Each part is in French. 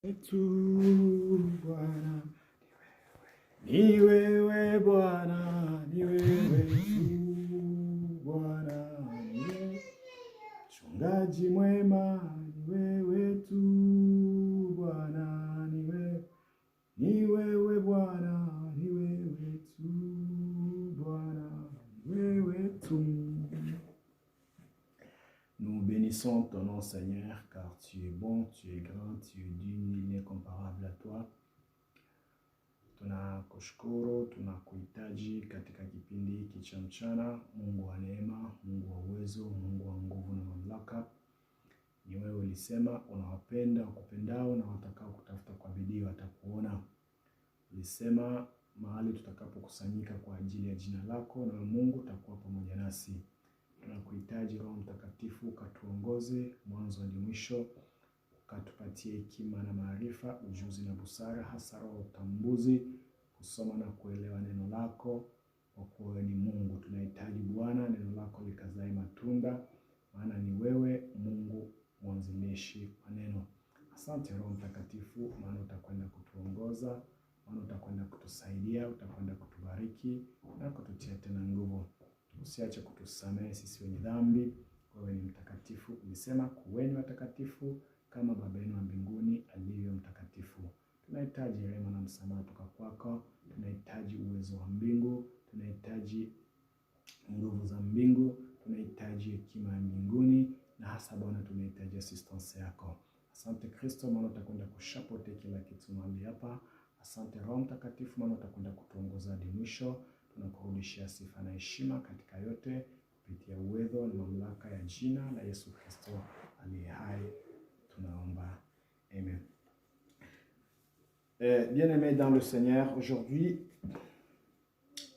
wetu Bwana, ni wewe Bwana, ni wewe tu Bwana, ni wewe mchungaji mwema, ni wewe tu Bwana, ni wewe Bwana, ni wewe tu Bwana, ni wewe tu. Nous bénissons ton nom, Seigneur, car tu es bon, tu es grand, tu es digne, il n'est comparable à toi. Tunakushukuru, tunakuhitaji katika kipindi hiki cha mchana. Mungu wa neema, Mungu wa uwezo, Mungu wa nguvu na mamlaka. Ni wewe ulisema unawapenda wakupendao na watakao kutafuta kwa bidii watakuona. Ulisema mahali tutakapokusanyika kwa ajili ya jina lako, na Mungu utakuwa pamoja nasi. Tunakuhitaji Roho Mtakatifu, ukatuongoze mwanzo hadi mwisho, ukatupatie hekima na maarifa, ujuzi na busara, hasa roho utambuzi, kusoma na kuelewa neno lako, kwa kuwa wewe ni Mungu. Tunahitaji Bwana neno lako likazae matunda, maana ni wewe Mungu mwanzilishi wa neno. Asante Roho Mtakatifu, maana utakwenda kutuongoza, maana utakwenda kutusaidia, utakwenda kutubariki na kututia tena nguvu. Usiache kutusamehe sisi wenye dhambi, wewe ni mtakatifu. Ulisema kuweni watakatifu kama Baba yenu wa mbinguni alivyo mtakatifu. Tunahitaji rehema na msamaha kutoka kwako, tunahitaji uwezo wa mbingu, tunahitaji nguvu za mbingu, tunahitaji hekima ya mbinguni, na hasa Bwana tunahitaji assistance yako. Asante Kristo, maana utakwenda kushapote kila kitu mahali hapa. Asante Roho Mtakatifu, maana utakwenda kutuongoza hadi mwisho. Tunakurudishia sifa na heshima katika yote kupitia uwezo na mamlaka ya jina la Yesu Kristo aliye hai. Tunaomba. Amen. Bien-aimés dans le Seigneur, aujourd'hui,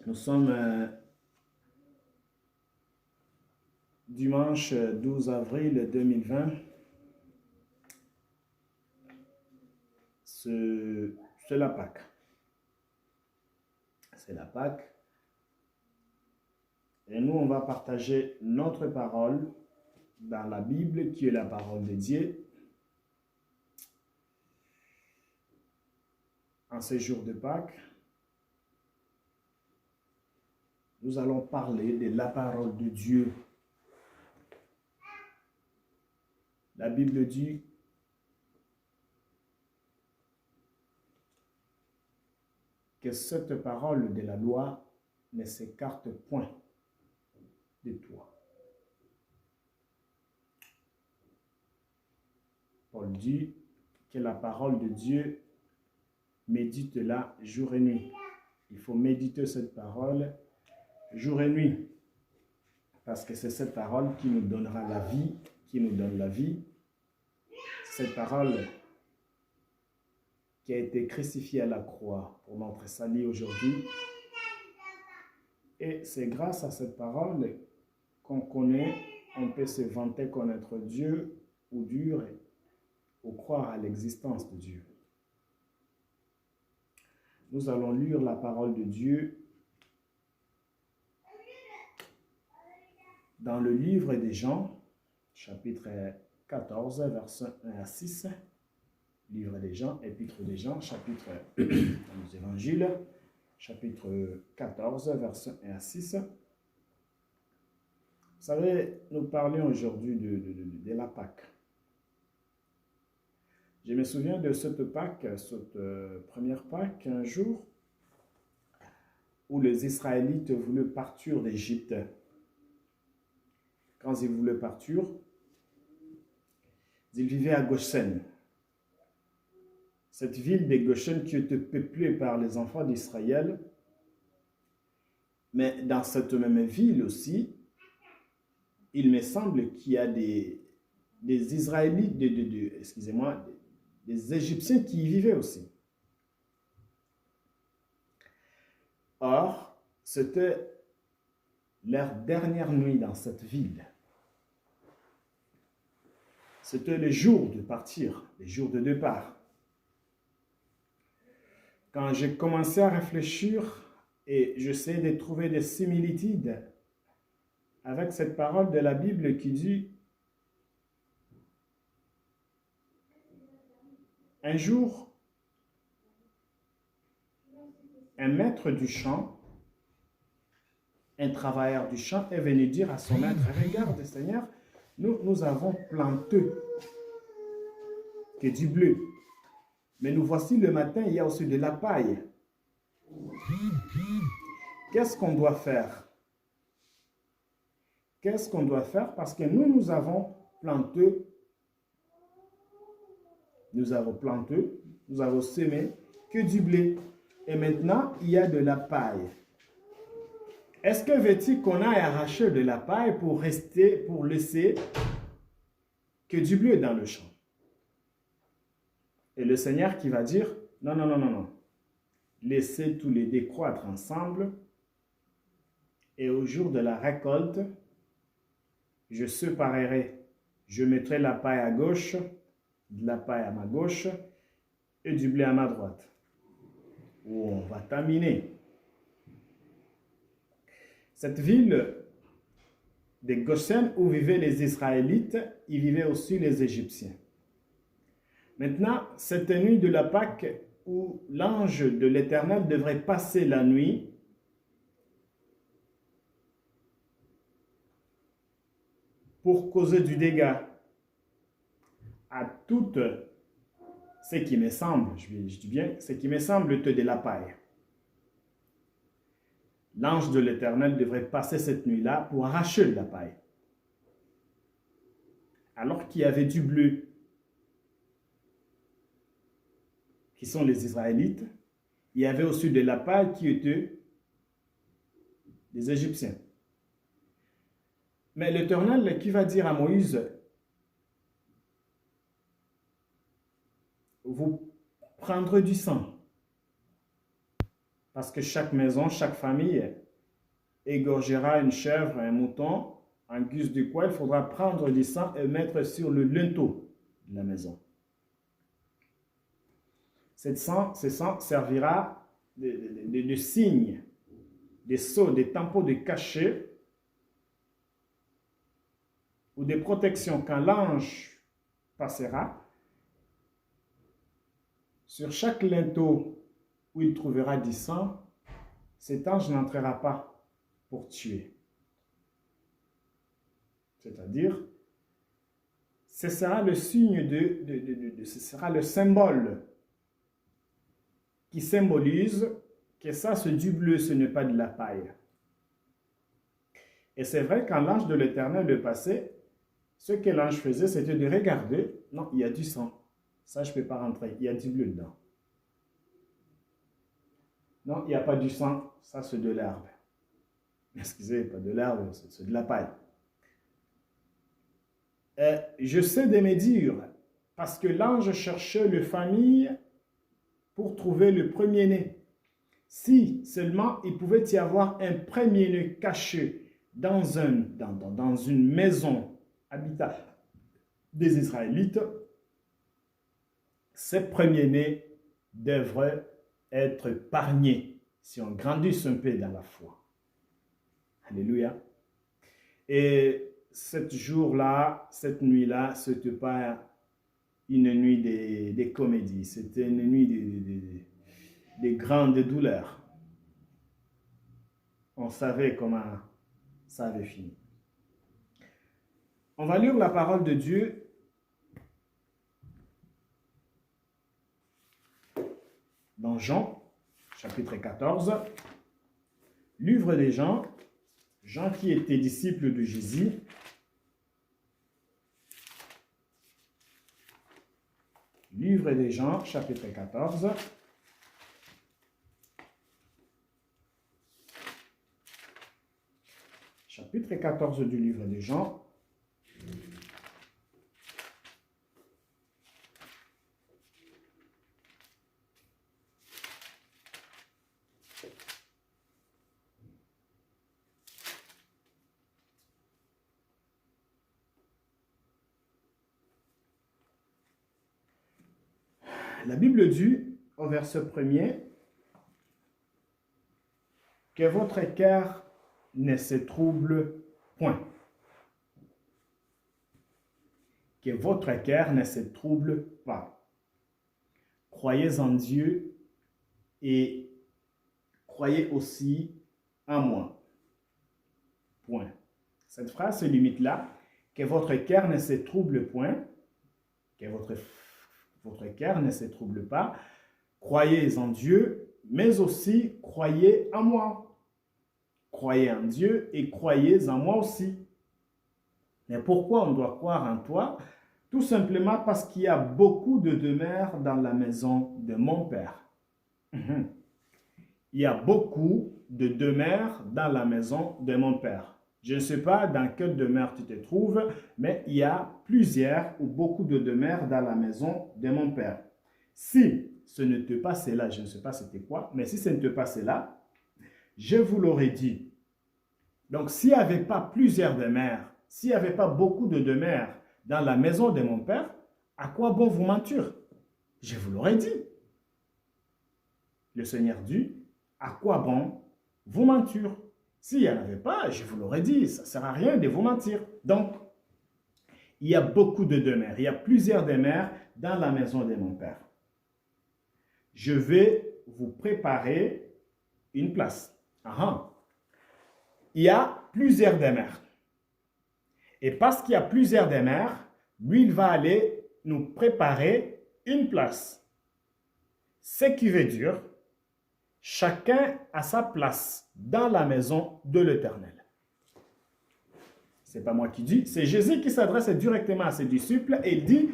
nous sommes dimanche 12 avril 2020. C'est la Pâque. C'est la Pâque. Et nous, on va partager notre parole dans la Bible, qui est la parole de Dieu. En ce jour de Pâques, nous allons parler de la parole de Dieu. La Bible dit que cette parole de la loi ne s'écarte point de toi. Paul dit que la parole de Dieu, médite-la jour et nuit. Il faut méditer cette parole jour et nuit, parce que c'est cette parole qui nous donnera la vie, qui nous donne la vie. Cette parole qui a été crucifiée à la croix pour notre salut aujourd'hui. Et c'est grâce à cette parole qu'on connaît, on peut se vanter connaître Dieu ou Dieu ou croire à l'existence de Dieu. Nous allons lire la parole de Dieu dans le livre des Jean, chapitre 14, versets 1 à 6. Livre des Jean, épître des Jean, chapitre des évangiles, chapitre 14, versets 1 à 6. Vous savez, nous parlons aujourd'hui de la Pâque. Je me souviens de cette Pâque, cette première Pâque, un jour où les Israélites voulaient partir d'Égypte. Quand ils voulaient partir, ils vivaient à Goshen. Cette ville de Goshen qui était peuplée par les enfants d'Israël. Mais dans cette même ville aussi, il me semble qu'il y a des Israélites, des Égyptiens qui y vivaient aussi. Or, c'était leur dernière nuit dans cette ville. C'était le jour de partir, le jour de départ. Quand j'ai commencé à réfléchir et j'essayais de trouver des similitudes avec cette parole de la Bible qui dit Un jour, un maître du champ, un travailleur du champ est venu dire à son maître, regarde Seigneur, nous avons planté que du bleu. Mais nous voici le matin, il y a aussi de la paille. Qu'est-ce qu'on doit faire? Qu'est-ce qu'on doit faire? Parce que nous avons planté, nous avons semé que du blé. Et maintenant, il y a de la paille. Est-ce que veut-il qu'on aille arracher de la paille pour laisser que du blé dans le champ? Et le Seigneur qui va dire, non, non, non, non, non. Laissez tous les décroître ensemble. Et au jour de la récolte, je séparerai. Je mettrai la paille à gauche, de la paille à ma gauche et du blé à ma droite. Où on va terminer. Cette ville de Goshen où vivaient les Israélites, y vivaient aussi les Égyptiens. Maintenant, cette nuit de la Pâque où l'ange de l'Éternel devrait passer la nuit, pour causer du dégât à tout ce qui me semble, je dis bien, ce qui me semble être de la paille. L'ange de l'Éternel devrait passer cette nuit-là pour arracher de la paille. Alors qu'il y avait du bleu, qui sont les Israélites, il y avait aussi de la paille qui était des Égyptiens. Mais l'Éternel qui va dire à Moïse, vous prendrez du sang. Parce que chaque maison, chaque famille égorgera une chèvre, un mouton, en guise de quoi il faudra prendre du sang et mettre sur le linteau de la maison. Ce sang servira de signe, des sceaux, des tampons de cachet ou des protections quand l'ange passera. Sur chaque linteau où il trouvera du sang, cet ange n'entrera pas pour tuer. C'est-à-dire, ce sera le signe ce sera le symbole qui symbolise que ça, c'est du bleu, ce n'est pas de la paille. Et c'est vrai, quand l'ange de l'Éternel est passé, ce que l'ange faisait, c'était de regarder. Non, il y a du sang. Ça, je ne peux pas rentrer. Il y a du bleu dedans. Non, il n'y a pas du sang. Ça, c'est de l'herbe. Excusez, pas de l'herbe, c'est de la paille. Je sais de me dire, parce que l'ange cherchait les familles pour trouver le premier-né. Si seulement il pouvait y avoir un premier-né caché dans une maison habitat des Israélites, ces premiers-nés devraient être épargnés si on grandit un peu dans la foi. Alléluia. Et ce jour-là, cette nuit-là, ce n'était pas une nuit de comédie, c'était une nuit de grandes douleurs. On savait comment ça avait fini. On va lire la parole de Dieu dans Jean, chapitre 14. Livre des Jean, Jean qui était disciple de Jésus. Livre des Jean, chapitre 14. Chapitre 14 du livre de Jean. La Bible dit au verset 1er que votre cœur ne se trouble point. Que votre cœur ne se trouble pas. croyez en Dieu et croyez aussi en moi. Point. Cette phrase se limite là. Que votre cœur ne se trouble point, que votre cœur ne se trouble pas. Croyez en Dieu, mais aussi croyez en moi. Croyez en Dieu et croyez en moi aussi. Mais pourquoi on doit croire en toi? Tout simplement parce qu'il y a beaucoup de demeures dans la maison de mon Père. Il y a beaucoup de demeures dans la maison de mon Père. Je ne sais pas dans quelle demeure tu te trouves, mais il y a plusieurs ou beaucoup de demeures dans la maison de mon Père. Si ce n'était pas cela, je ne sais pas c'était quoi, mais si ce n'était pas cela, je vous l'aurais dit. Donc, s'il n'y avait pas plusieurs demeures, s'il n'y avait pas beaucoup de demeures dans la maison de mon Père, à quoi bon vous mentir? Je vous l'aurais dit. Le Seigneur dit, à quoi bon vous mentir? S'il n'y en avait pas, je vous l'aurais dit, ça ne sert à rien de vous mentir. Donc, il y a beaucoup de demeures, il y a plusieurs demeures dans la maison de mon Père. Je vais vous préparer une place. Il y a plusieurs demeures. Et parce qu'il y a plusieurs demeures, lui, il va aller nous préparer une place. Ce qui veut dire, chacun a sa place dans la maison de l'Éternel. Ce n'est pas moi qui dis, c'est Jésus qui s'adresse directement à ses disciples et il dit,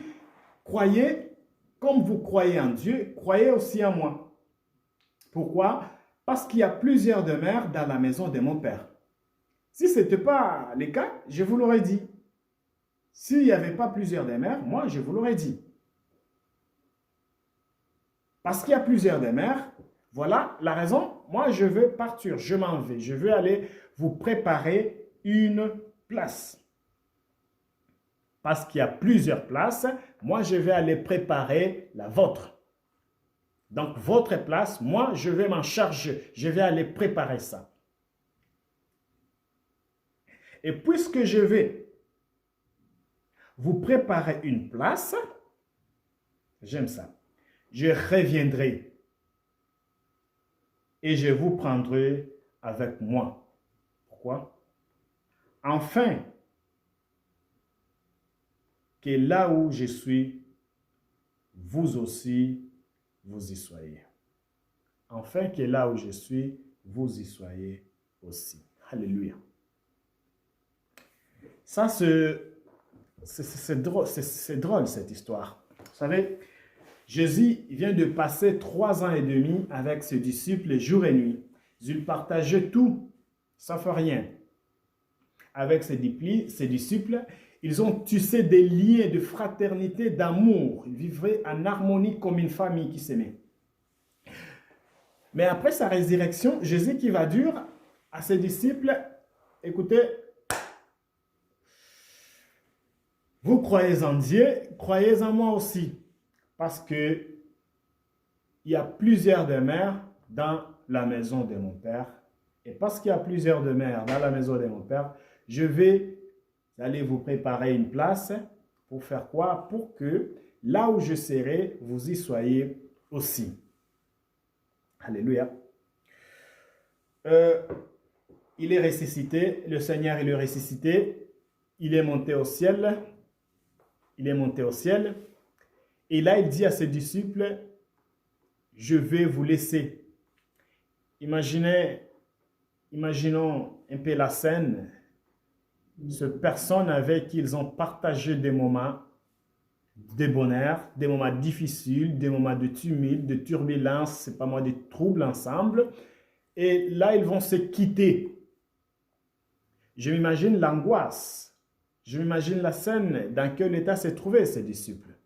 croyez comme vous croyez en Dieu, croyez aussi en moi. Pourquoi? Parce qu'il y a plusieurs demeures dans la maison de mon Père. Si ce n'était pas le cas, je vous l'aurais dit. S'il n'y avait pas plusieurs demeures, moi, je vous l'aurais dit. Parce qu'il y a plusieurs demeures, voilà la raison. Moi, je veux partir, je m'en vais. Je veux aller vous préparer une place. Parce qu'il y a plusieurs places, moi, je vais aller préparer la vôtre. Donc, votre place, moi, je vais m'en charger. Je vais aller préparer ça. Et puisque je vais vous préparer une place, j'aime ça, je reviendrai et je vous prendrai avec moi. Pourquoi? Enfin, que là où je suis, vous aussi, vous y soyez. Afin que là où je suis, vous y soyez aussi. Alléluia. Ça, c'est drôle cette histoire. Vous savez, Jésus vient de passer 3 ans et demi avec ses disciples jour et nuit. Ils partageaient tout, sauf rien. Avec ses disciples, ils ont tissé des liens de fraternité, d'amour. Ils vivaient en harmonie comme une famille qui s'aimait. Mais après sa résurrection, Jésus qui va dire à ses disciples, écoutez, vous croyez en Dieu, croyez en moi aussi. Parce que il y a plusieurs demeures dans la maison de mon Père. Et parce qu'il y a plusieurs demeures dans la maison de mon Père, je vais aller vous préparer une place pour faire quoi? Pour que là où je serai, vous y soyez aussi. Alléluia. Il est ressuscité, le Seigneur il est ressuscité, il est monté au ciel. Il est monté au ciel. Et là, il dit à ses disciples, je vais vous laisser. Imaginons un peu la scène. Ces personnes avec qui ils ont partagé des moments de bonheur, des moments difficiles, des moments de tumulte, de turbulence, c'est pas moi, des troubles ensemble. Et là, ils vont se quitter. Je m'imagine l'angoisse. Je m'imagine la scène dans quel état se trouvaient ses disciples.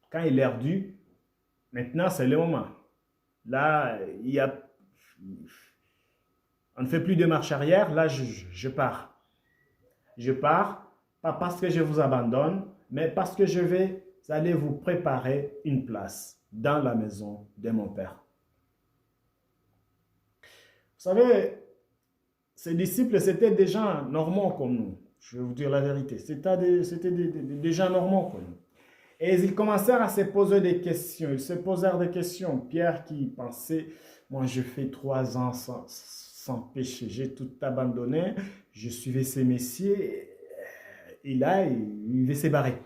Quand il leur dit, maintenant c'est le moment. Là, on ne fait plus de marche arrière, là je pars. Je pars, pas parce que je vous abandonne, mais parce que je vais aller vous préparer une place dans la maison de mon Père. Vous savez, ces disciples, c'était des gens normaux comme nous. Je vais vous dire la vérité. C'était des gens normaux comme nous. Et ils commencèrent à se poser des questions. Ils se posèrent des questions. Pierre qui pensait, moi je fais 3 ans sans péché, j'ai tout abandonné, je suivais ces messieurs, et là, il veut se barrer.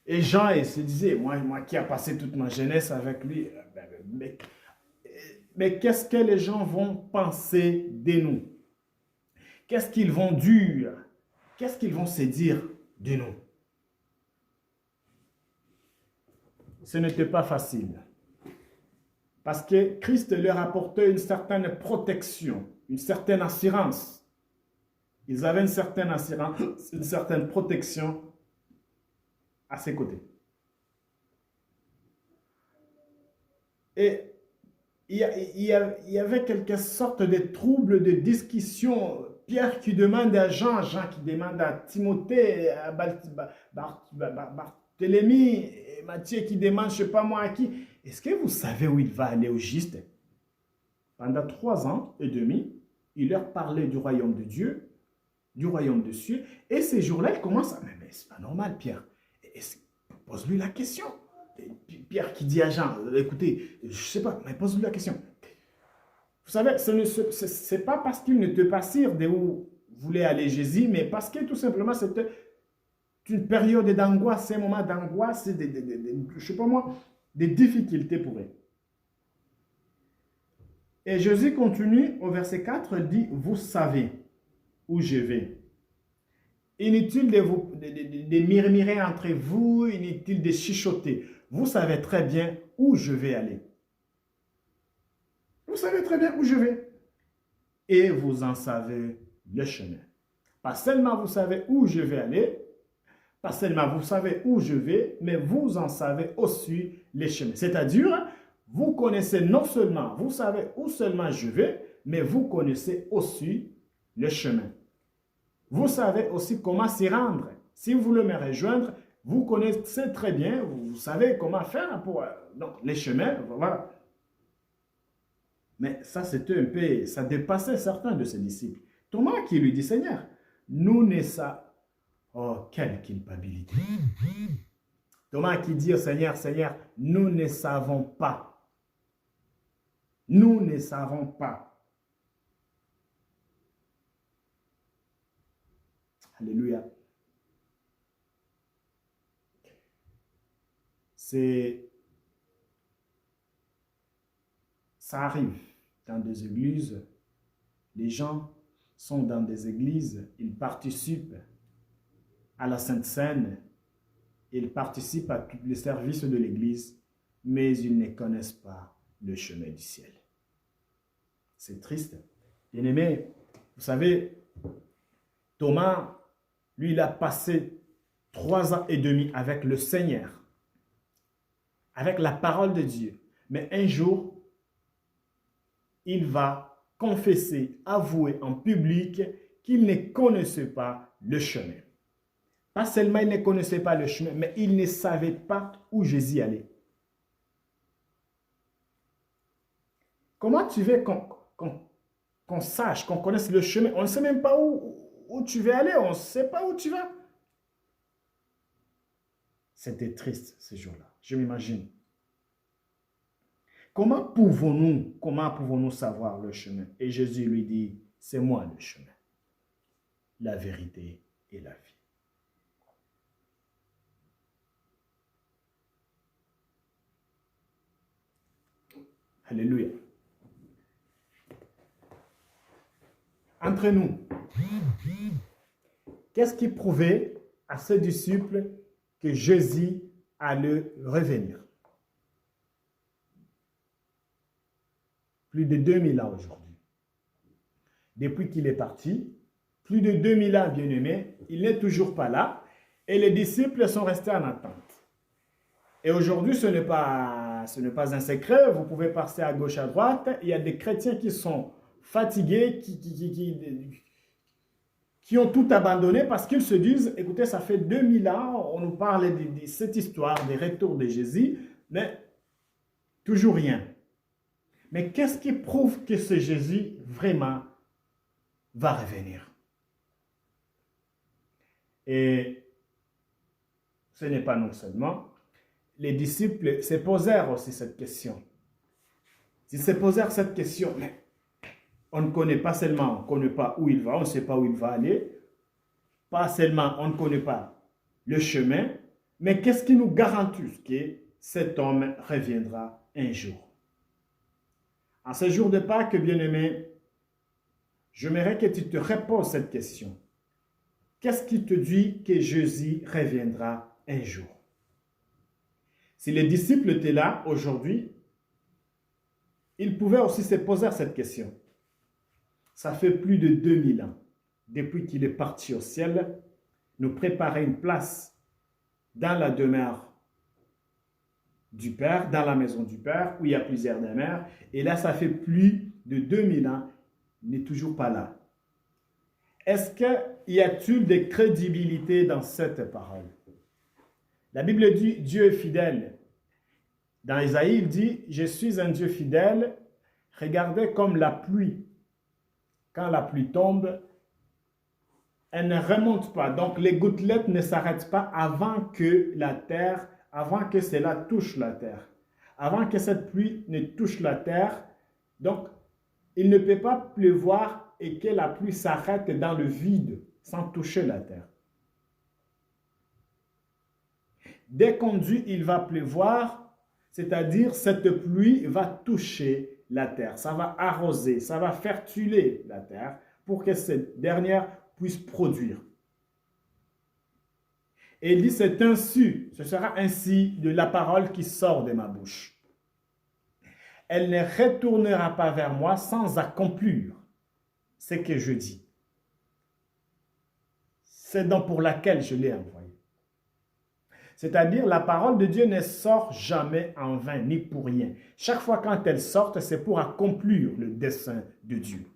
Et Jean, il se disait, moi qui ai passé toute ma jeunesse avec lui, mais qu'est-ce que les gens vont penser de nous? Qu'est-ce qu'ils vont dire? Qu'est-ce qu'ils vont se dire de nous? Ce n'était pas facile. Parce que Christ leur apportait une certaine protection, une certaine assurance. Ils avaient une certaine assurance, une certaine protection à ses côtés. Et il y avait quelque sorte de troubles de discussion. Pierre qui demande à Jean, Jean qui demande à Timothée, à Barthélemy, et Matthieu qui demande, je ne sais pas moi à qui, est-ce que vous savez où il va aller au juste? Pendant 3 ans et demi, il leur parlait du royaume de Dieu, du royaume de cieux, et ces jours-là, il commence à, mais c'est pas normal, Pierre. Pose-lui la question. Pierre qui dit à Jean, écoutez, je ne sais pas, mais pose-lui la question. Vous savez, ce n'est pas parce qu'il n'était pas sûr d'où voulait aller Jésus, mais parce que tout simplement, c'était une période d'angoisse, un moment d'angoisse, je ne sais pas moi, des difficultés pour eux. Et Jésus continue au verset 4, il dit, vous savez où je vais. Inutile de murmurer entre vous, inutile de chuchoter. Vous savez très bien où je vais aller. Vous savez très bien où je vais. Et vous en savez le chemin. Pas seulement vous savez où je vais aller, pas seulement vous savez où je vais, mais vous en savez aussi les chemins. C'est-à-dire, vous connaissez non seulement, vous savez où seulement je vais, mais vous connaissez aussi le chemin. Vous savez aussi comment s'y rendre. Si vous voulez me rejoindre, vous connaissez très bien, vous savez comment faire pour donc, les chemins, voilà. Mais ça, c'était un peu, ça dépassait certains de ses disciples. Thomas qui lui dit, Seigneur, nous ne savons... Oh, quelle culpabilité. Thomas qui dit au Seigneur, Seigneur, nous ne savons pas. Nous ne savons pas. Alléluia. Ça arrive dans des églises. Les gens sont dans des églises, ils participent à la Sainte Seine, ils participent à tous les services de l'église, mais ils ne connaissent pas le chemin du ciel. C'est triste. Bien-aimés, vous savez, Thomas, lui, il a passé 3 ans et demi avec le Seigneur, avec la parole de Dieu. Mais un jour, il va confesser, avouer en public qu'il ne connaissait pas le chemin. Pas seulement il ne connaissait pas le chemin, mais il ne savait pas où Jésus allait. Comment tu veux qu'on sache, qu'on connaisse le chemin? On ne sait même pas où tu veux aller, on ne sait pas où tu vas. C'était triste ce jour-là, je m'imagine. Comment pouvons-nous savoir le chemin? Et Jésus lui dit, c'est moi le chemin, la vérité et la vie. Alléluia. Entre nous, qu'est-ce qui prouvait à ses disciples que Jésus allait revenir? Plus de 2000 ans aujourd'hui. Depuis qu'il est parti, plus de 2000 ans, bien-aimés, il n'est toujours pas là et les disciples sont restés en attente. Et aujourd'hui, ce n'est pas un secret, vous pouvez passer à gauche, à droite, il y a des chrétiens qui sont fatigués, qui ont tout abandonné parce qu'ils se disent, écoutez, ça fait 2000 ans, on nous parle de cette histoire, des retours de Jésus, mais toujours rien. Mais qu'est-ce qui prouve que ce Jésus vraiment va revenir? Et ce n'est pas non seulement, les disciples se posèrent aussi cette question. Ils se posèrent cette question, mais on ne connaît pas seulement, on ne connaît pas où il va, on ne sait pas où il va aller, pas seulement on ne connaît pas le chemin, mais qu'est-ce qui nous garantit que cet homme reviendra un jour? En ce jour de Pâques, bien-aimé, j'aimerais que tu te reposes cette question. Qu'est-ce qui te dit que Jésus reviendra un jour? Si les disciples étaient là aujourd'hui, ils pouvaient aussi se poser cette question. Ça fait plus de 2000 ans, depuis qu'il est parti au ciel, nous préparer une place dans la demeure du Père, dans la maison du Père, où il y a plusieurs demeures. Et là, ça fait plus de 2000 ans, il n'est toujours pas là. Est-ce qu'il y a-t-il de crédibilité dans cette parole? La Bible dit, Dieu est fidèle. Dans Isaïe, il dit, je suis un Dieu fidèle, regardez comme la pluie. Quand la pluie tombe, elle ne remonte pas. Donc, les gouttelettes ne s'arrêtent pas avant que cela touche la terre. Avant que cette pluie ne touche la terre, donc, il ne peut pas pleuvoir et que la pluie s'arrête dans le vide sans toucher la terre. Dès qu'on dit il va pleuvoir, c'est-à-dire cette pluie va toucher la terre, ça va arroser, ça va fertiler la terre pour que cette dernière puisse produire. Et il dit, c'est ainsi, ce sera ainsi de la parole qui sort de ma bouche. Elle ne retournera pas vers moi sans accomplir ce que je dis. C'est donc pour laquelle je l'ai envoyé. C'est-à-dire, la parole de Dieu ne sort jamais en vain, ni pour rien. Chaque fois quand elle sort, c'est pour accomplir le dessein de Dieu.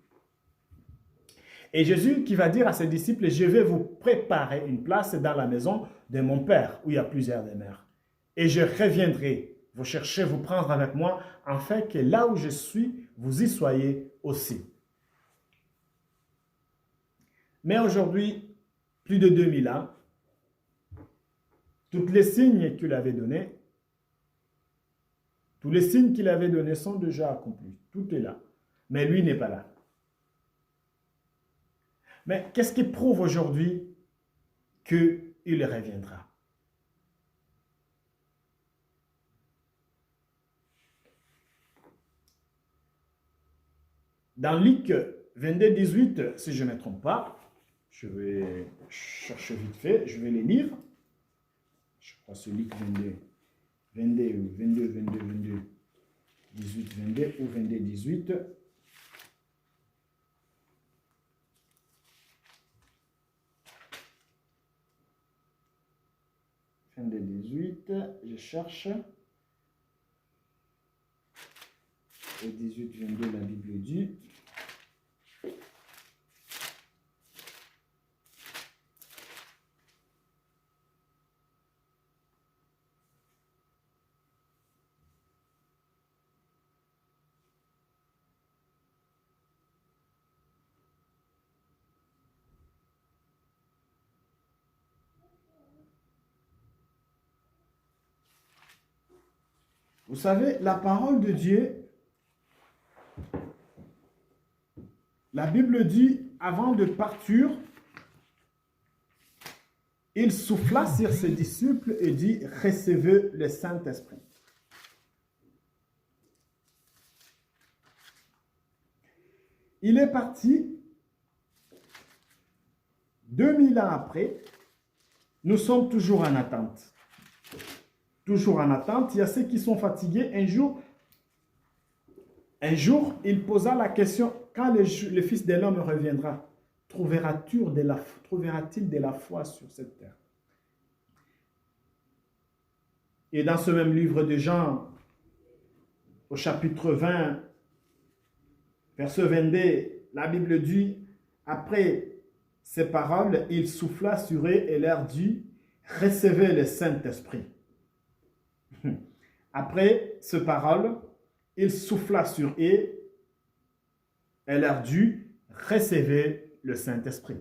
Et Jésus qui va dire à ses disciples, je vais vous préparer une place dans la maison de mon Père, où il y a plusieurs demeures. Et je reviendrai vous chercher, vous prendre avec moi, afin que là où je suis, vous y soyez aussi. Mais aujourd'hui, plus de 2000 ans, tous les signes qu'il avait donnés, sont déjà accomplis. Tout est là. Mais lui n'est pas là. Mais qu'est-ce qui prouve aujourd'hui qu'il reviendra? Dans Luc 22, 18, si je ne me trompe pas, je vais chercher vite fait, je vais les lire. Je crois que c'est Luc 22, 18, 22 ou 22, 18. De 18, je cherche. Et 18, 22, la Bible dit. Vous savez, la parole de Dieu, la Bible dit, avant de partir, il souffla sur ses disciples et dit, recevez le Saint-Esprit. Il est parti, 2000 ans après, nous sommes toujours en attente. Toujours en attente, il y a ceux qui sont fatigués. Un jour, il posa la question, quand le Fils de l'homme reviendra, trouvera-t-il de la foi sur cette terre? Et dans ce même livre de Jean, au chapitre 20, verset 22, la Bible dit, après ces paroles, il souffla sur eux et leur dit, recevez le Saint-Esprit. Après ces paroles, il souffla sur eux et leur dit, recevez le Saint-Esprit.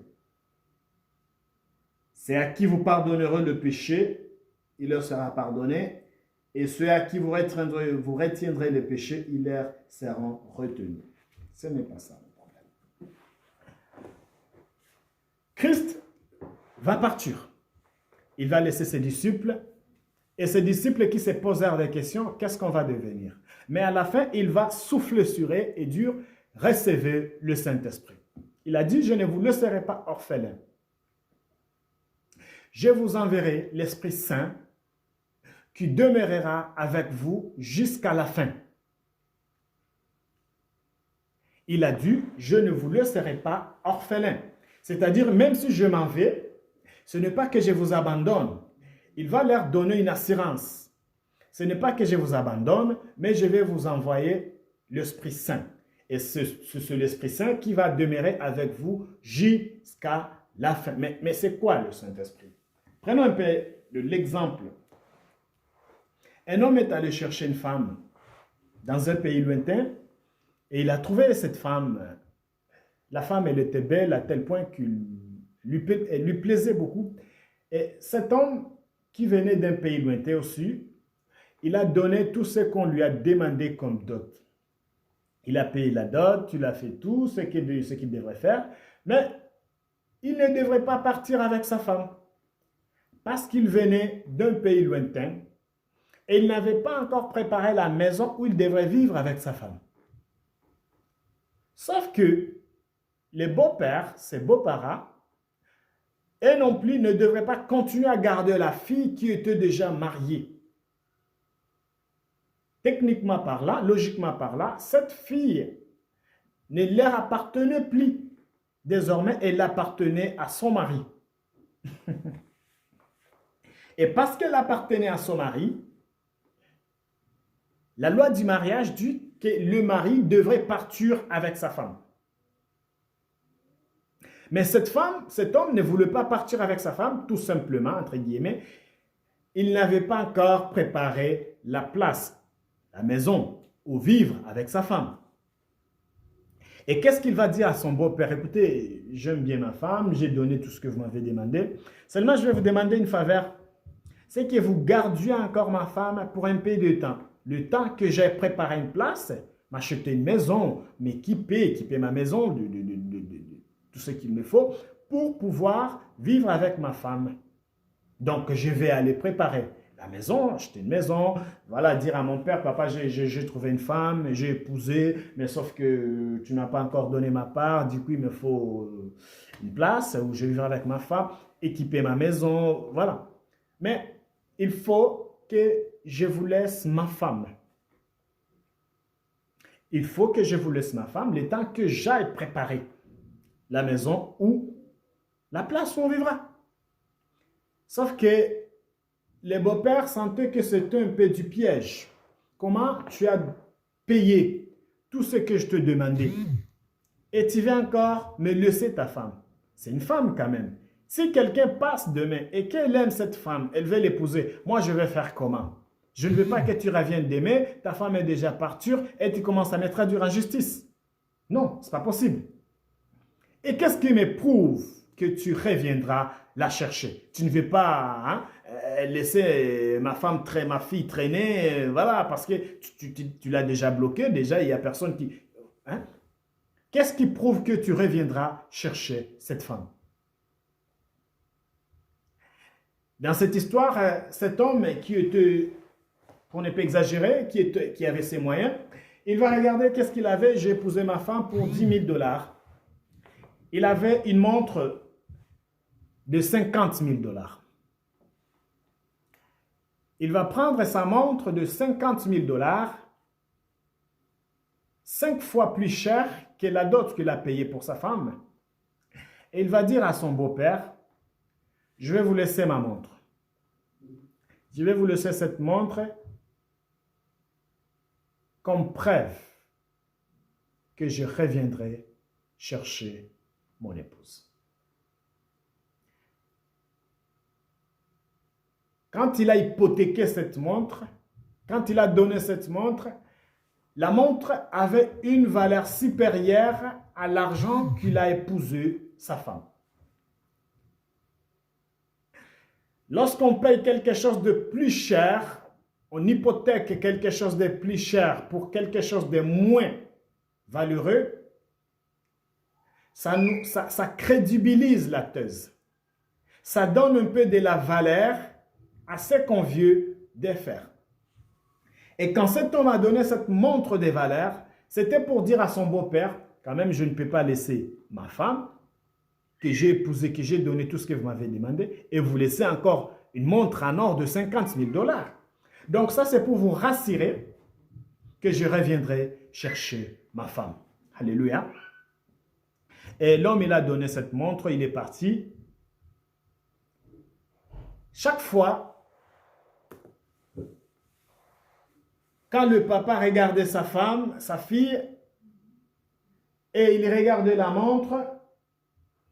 C'est à qui vous pardonnerez le péché il leur sera pardonné. Et ceux à qui vous retiendrez les péchés, ils leur seront retenus. Ce n'est pas ça le problème. Christ va partir. Il va laisser ses disciples. Et ces disciples qui se posèrent des questions, qu'est-ce qu'on va devenir? Mais à la fin, il va souffler sur eux et dire, recevez le Saint-Esprit. Il a dit, je ne vous laisserai pas orphelins. Je vous enverrai l'Esprit Saint qui demeurera avec vous jusqu'à la fin. Il a dit, je ne vous laisserai pas orphelins. C'est-à-dire, même si je m'en vais, ce n'est pas que je vous abandonne. Il va leur donner une assurance. Ce n'est pas que je vous abandonne, mais je vais vous envoyer l'Esprit Saint. Et c'est l'Esprit Saint qui va demeurer avec vous jusqu'à la fin. Mais c'est quoi le Saint-Esprit? Prenons un peu l'exemple. Un homme est allé chercher une femme dans un pays lointain et il a trouvé cette femme. La femme, elle était belle à tel point qu'elle lui plaisait beaucoup. Et cet homme qui venait d'un pays lointain aussi, il a donné tout ce qu'on lui a demandé comme dot. Il a payé la dot, il a fait tout ce qu'il devrait faire, mais il ne devrait pas partir avec sa femme parce qu'il venait d'un pays lointain et il n'avait pas encore préparé la maison où il devrait vivre avec sa femme. Sauf que les beaux-pères, ses beaux-parents, et non plus ne devraient pas continuer à garder la fille qui était déjà mariée. Techniquement par là, logiquement par là, cette fille ne leur appartenait plus. Désormais, elle appartenait à son mari. Et parce qu'elle appartenait à son mari, la loi du mariage dit que le mari devrait partir avec sa femme. Mais cet homme ne voulait pas partir avec sa femme, tout simplement, entre guillemets, il n'avait pas encore préparé la place, la maison, où vivre avec sa femme. Et qu'est-ce qu'il va dire à son beau-père? Écoutez, j'aime bien ma femme, j'ai donné tout ce que vous m'avez demandé. Seulement, je vais vous demander une faveur. C'est que vous gardiez encore ma femme pour un peu de temps. Le temps que j'ai préparé une place, m'acheter une maison, m'équiper ma maison, tout ce qu'il me faut pour pouvoir vivre avec ma femme. Donc, je vais aller préparer la maison, acheter une maison, voilà, dire à mon père, papa, j'ai trouvé une femme, j'ai épousé, mais sauf que tu n'as pas encore donné ma part, du coup, il me faut une place où je vivrai avec ma femme, équiper ma maison, voilà. Mais il faut que je vous laisse ma femme. Il faut que je vous laisse ma femme le temps que j'aille préparer la maison ou la place où on vivra. Sauf que les beaux-pères sentaient que c'était un peu du piège. Comment tu as payé tout ce que je te demandais et tu viens encore me laisser ta femme? C'est une femme quand même. Si quelqu'un passe demain et qu'elle aime cette femme, elle veut l'épouser, moi je vais faire comment? Je ne veux pas que tu reviennes demain, ta femme est déjà partie et tu commences à me traduire en justice. Non, ce n'est pas possible. Et qu'est-ce qui me prouve que tu reviendras la chercher? Tu ne veux pas laisser ma fille traîner, voilà, parce que tu l'as déjà bloquée, déjà il n'y a personne qui... Hein? Qu'est-ce qui prouve que tu reviendras chercher cette femme? Dans cette histoire, cet homme qui était, pour ne pas exagérer, qui avait ses moyens, il va regarder qu'est-ce qu'il avait. J'ai épousé ma femme pour 10 000 $. Il avait une montre de 50 000 $. Il va prendre sa montre de 50 000 $, 5 fois plus cher que la dot qu'il a payée pour sa femme. Et il va dire à son beau-père, je vais vous laisser ma montre. Je vais vous laisser cette montre comme preuve que je reviendrai chercher mon épouse. Quand il a hypothéqué cette montre, quand il a donné cette montre, la montre avait une valeur supérieure à l'argent qu'il a épousé sa femme. Lorsqu'on paye quelque chose de plus cher, on hypothèque quelque chose de plus cher pour quelque chose de moins valeureux, ça crédibilise la thèse. Ça donne un peu de la valeur à ce qu'on veut de faire. Et quand cet homme a donné cette montre de valeur, c'était pour dire à son beau-père, quand même, je ne peux pas laisser ma femme, que j'ai épousée, que j'ai donné tout ce que vous m'avez demandé, et vous laissez encore une montre en or de 50 000 $. Donc ça, c'est pour vous rassurer que je reviendrai chercher ma femme. Alléluia. Et l'homme, il a donné cette montre, il est parti. Chaque fois, quand le papa regardait sa femme, sa fille, et il regardait la montre,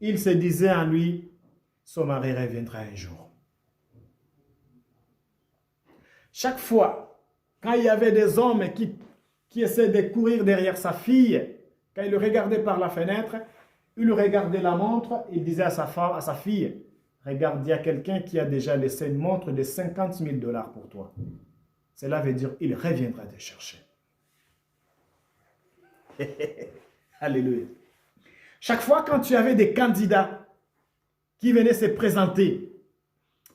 il se disait en lui, son mari reviendra un jour. Chaque fois, quand il y avait des hommes qui essaient de courir derrière sa fille, quand il le regardait par la fenêtre, il regardait la montre, il disait à sa femme, à sa fille, regarde, il y a quelqu'un qui a déjà laissé une montre de 50 000 $ pour toi. Cela veut dire il reviendra te chercher. Alléluia. Chaque fois quand tu avais des candidats qui venaient se présenter,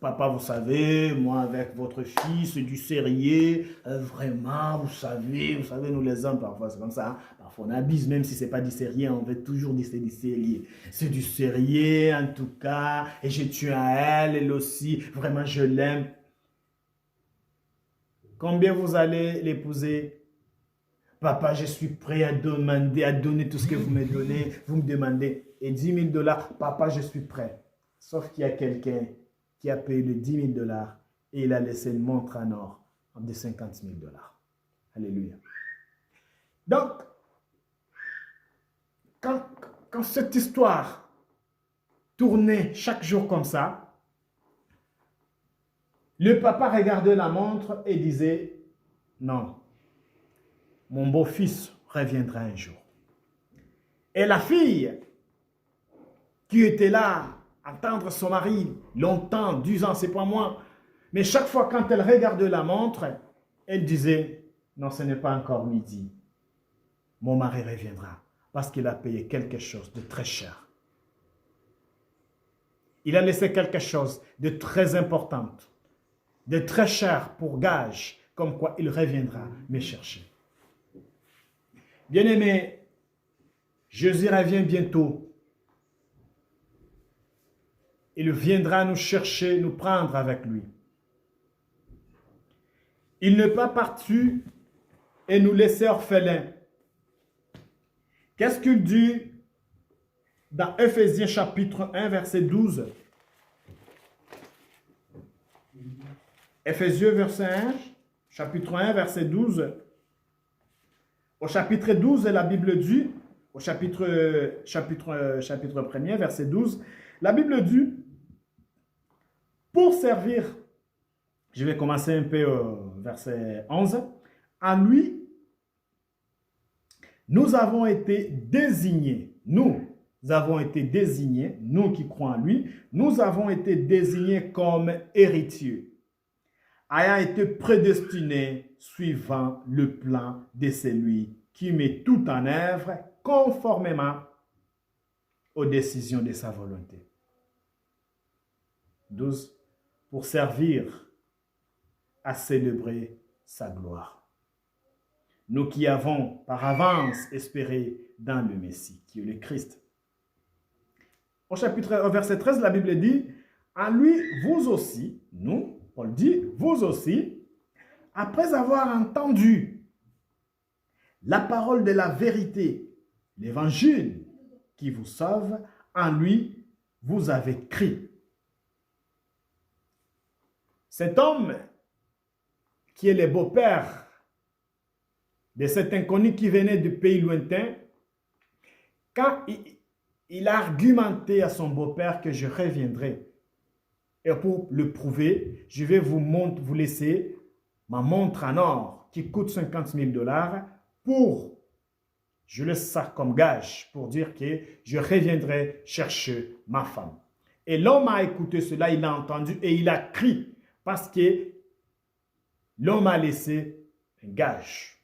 papa, vous savez, moi avec votre fils, c'est du sérieux, vraiment, vous savez, nous les hommes, parfois c'est comme ça, hein? Parfois on abuse, même si c'est pas du sérieux, on veut toujours dire c'est du sérieux. C'est du sérieux en tout cas, et je tiens à elle, elle aussi, vraiment je l'aime. Combien vous allez l'épouser? Papa, je suis prêt à donner tout ce que vous me donnez, vous me demandez, et 10 000 $, papa, je suis prêt. Sauf qu'il y a quelqu'un qui a payé les 10 000 $ et il a laissé une montre en or de 50 000 $. Alléluia. Donc, quand cette histoire tournait chaque jour comme ça, le papa regardait la montre et disait, non, mon beau-fils reviendra un jour. Et la fille qui était là, attendre son mari longtemps, 10 ans, c'est pas moi. Mais chaque fois quand elle regardait la montre, elle disait, non, ce n'est pas encore midi. Mon mari reviendra parce qu'il a payé quelque chose de très cher. Il a laissé quelque chose de très important, de très cher pour gage, comme quoi il reviendra me chercher. Bien-aimé, Jésus revient bientôt. Il viendra nous chercher, nous prendre avec lui. Il n'est pas parti et nous laisser orphelins. Qu'est-ce qu'il dit dans Ephésiens chapitre 1, verset 12? Ephésiens verset 1, chapitre 1, verset 12. Au chapitre 12, la Bible dit, au chapitre 1er, verset 12, la Bible dit, pour servir, je vais commencer un peu au verset 11, en lui, nous avons été désignés, nous qui croyons en lui, nous avons été désignés comme héritiers, ayant été prédestinés suivant le plan de celui qui met tout en œuvre conformément aux décisions de sa volonté. 12. Pour servir à célébrer sa gloire. Nous qui avons par avance espéré dans le Messie, qui est le Christ. Au verset 13, la Bible dit, en lui, vous aussi, nous, Paul dit, vous aussi, après avoir entendu la parole de la vérité, l'évangile qui vous sauve, en lui, vous avez cru. Cet homme, qui est le beau-père de cet inconnu qui venait du pays lointain, quand il a argumenté à son beau-père que je reviendrai, et pour le prouver, je vais vous laisser ma montre en or qui coûte 50 000 $ pour, je laisse ça comme gage, pour dire que je reviendrai chercher ma femme. Et l'homme a écouté cela, il a entendu et il a crié parce que l'homme a laissé un gage.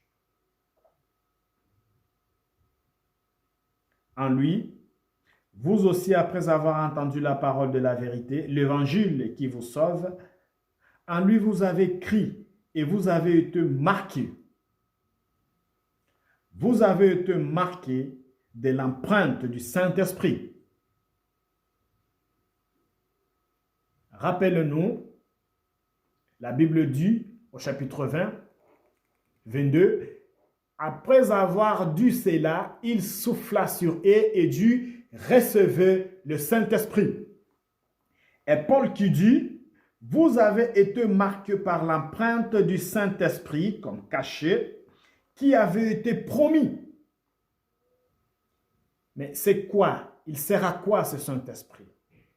En lui, vous aussi, après avoir entendu la parole de la vérité, l'évangile qui vous sauve, en lui vous avez crié et vous avez été marqués. Vous avez été marqués de l'empreinte du Saint-Esprit. Rappelez-nous, la Bible dit au chapitre 20, 22, après avoir dit cela, il souffla sur eux et dit, recevez le Saint-Esprit. Et Paul qui dit, vous avez été marqués par l'empreinte du Saint-Esprit, comme caché, qui avait été promis. Mais c'est quoi? Il sert à quoi ce Saint-Esprit?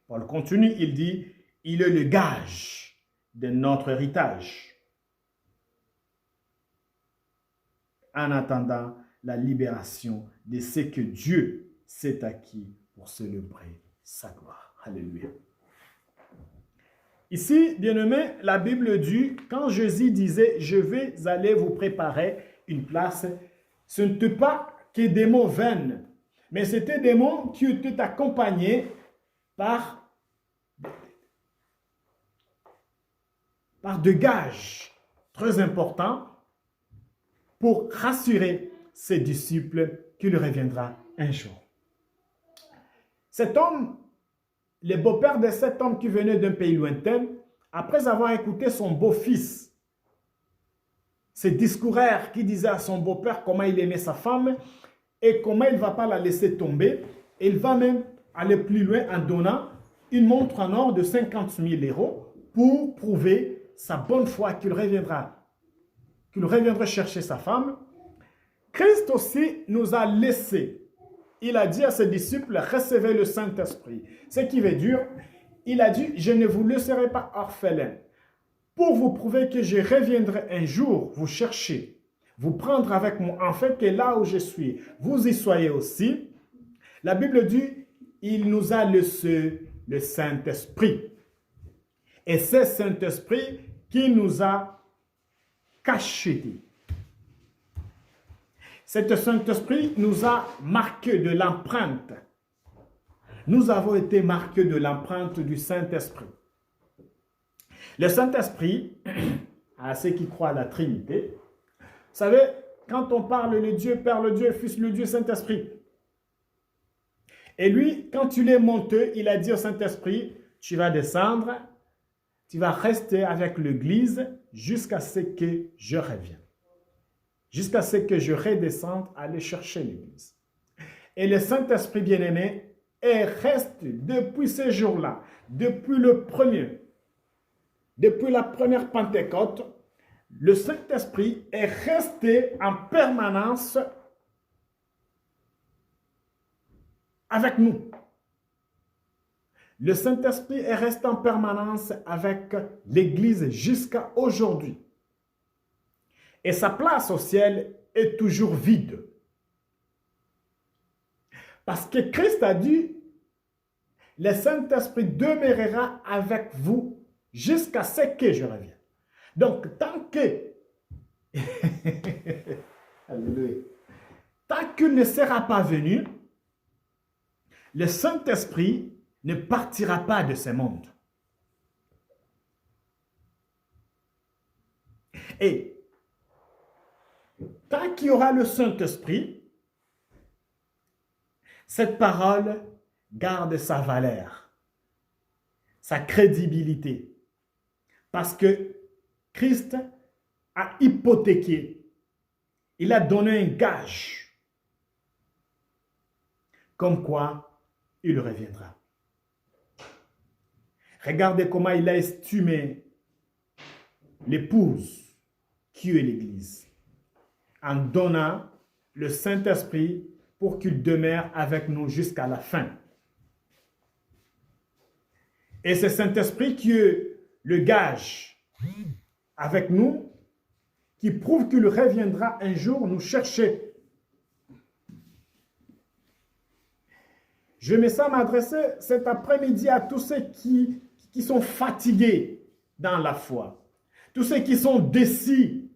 Paul continue, il dit, il est le gage de notre héritage. En attendant la libération de ce que Dieu s'est acquis pour célébrer sa gloire. Alléluia. Ici, bien-aimés, la Bible dit, quand Jésus disait, je vais aller vous préparer une place, ce n'était pas que des mots vains, mais c'était des mots qui étaient accompagnés par de gages très importants pour rassurer ses disciples qu'il reviendra un jour. Cet homme, le beau-père de cet homme qui venait d'un pays lointain, après avoir écouté son beau-fils, ce discoureur qui disait à son beau-père comment il aimait sa femme et comment il ne va pas la laisser tomber, il va même aller plus loin en donnant une montre en or de 50 000 € pour prouver sa bonne foi qu'il reviendra chercher sa femme. Christ aussi nous a laissé. Il a dit à ses disciples, recevez le Saint-Esprit. Ce qui veut dire, il a dit, je ne vous laisserai pas orphelins. Pour vous prouver que je reviendrai un jour vous chercher, vous prendre avec moi, en fait que là où je suis, vous y soyez aussi. La Bible dit, il nous a laissé le Saint-Esprit. Et c'est Saint-Esprit qui nous a cachés. Cet Saint-Esprit nous a marqué de l'empreinte. Nous avons été marqués de l'empreinte du Saint-Esprit. Le Saint-Esprit, à ceux qui croient à la Trinité, vous savez, quand on parle le Dieu, Père, le Dieu, Fils, le Dieu, Saint-Esprit. Et lui, quand il est monté, il a dit au Saint-Esprit, tu vas descendre, tu vas rester avec l'Église jusqu'à ce que je revienne. Jusqu'à ce que je redescende, aller chercher l'Église. Et le Saint-Esprit bien-aimé reste depuis ce jour-là, depuis la première Pentecôte, le Saint-Esprit est resté en permanence avec nous. Le Saint-Esprit est resté en permanence avec l'Église jusqu'à aujourd'hui. Et sa place au ciel est toujours vide. Parce que Christ a dit, le Saint-Esprit demeurera avec vous jusqu'à ce que je revienne. Donc, tant qu'il ne sera pas venu, le Saint-Esprit ne partira pas de ce monde. Et tant qu'il y aura le Saint-Esprit, cette parole garde sa valeur, sa crédibilité. Parce que Christ a hypothéqué, il a donné un gage, comme quoi il reviendra. Regardez comment il a estimé l'épouse qui est l'Église, en donnant le Saint-Esprit pour qu'il demeure avec nous jusqu'à la fin. Et c'est Saint-Esprit qui est le gage avec nous, qui prouve qu'il reviendra un jour nous chercher. Je me sens m'adresser cet après-midi à tous ceux qui sont fatigués dans la foi, tous ceux qui sont déçus.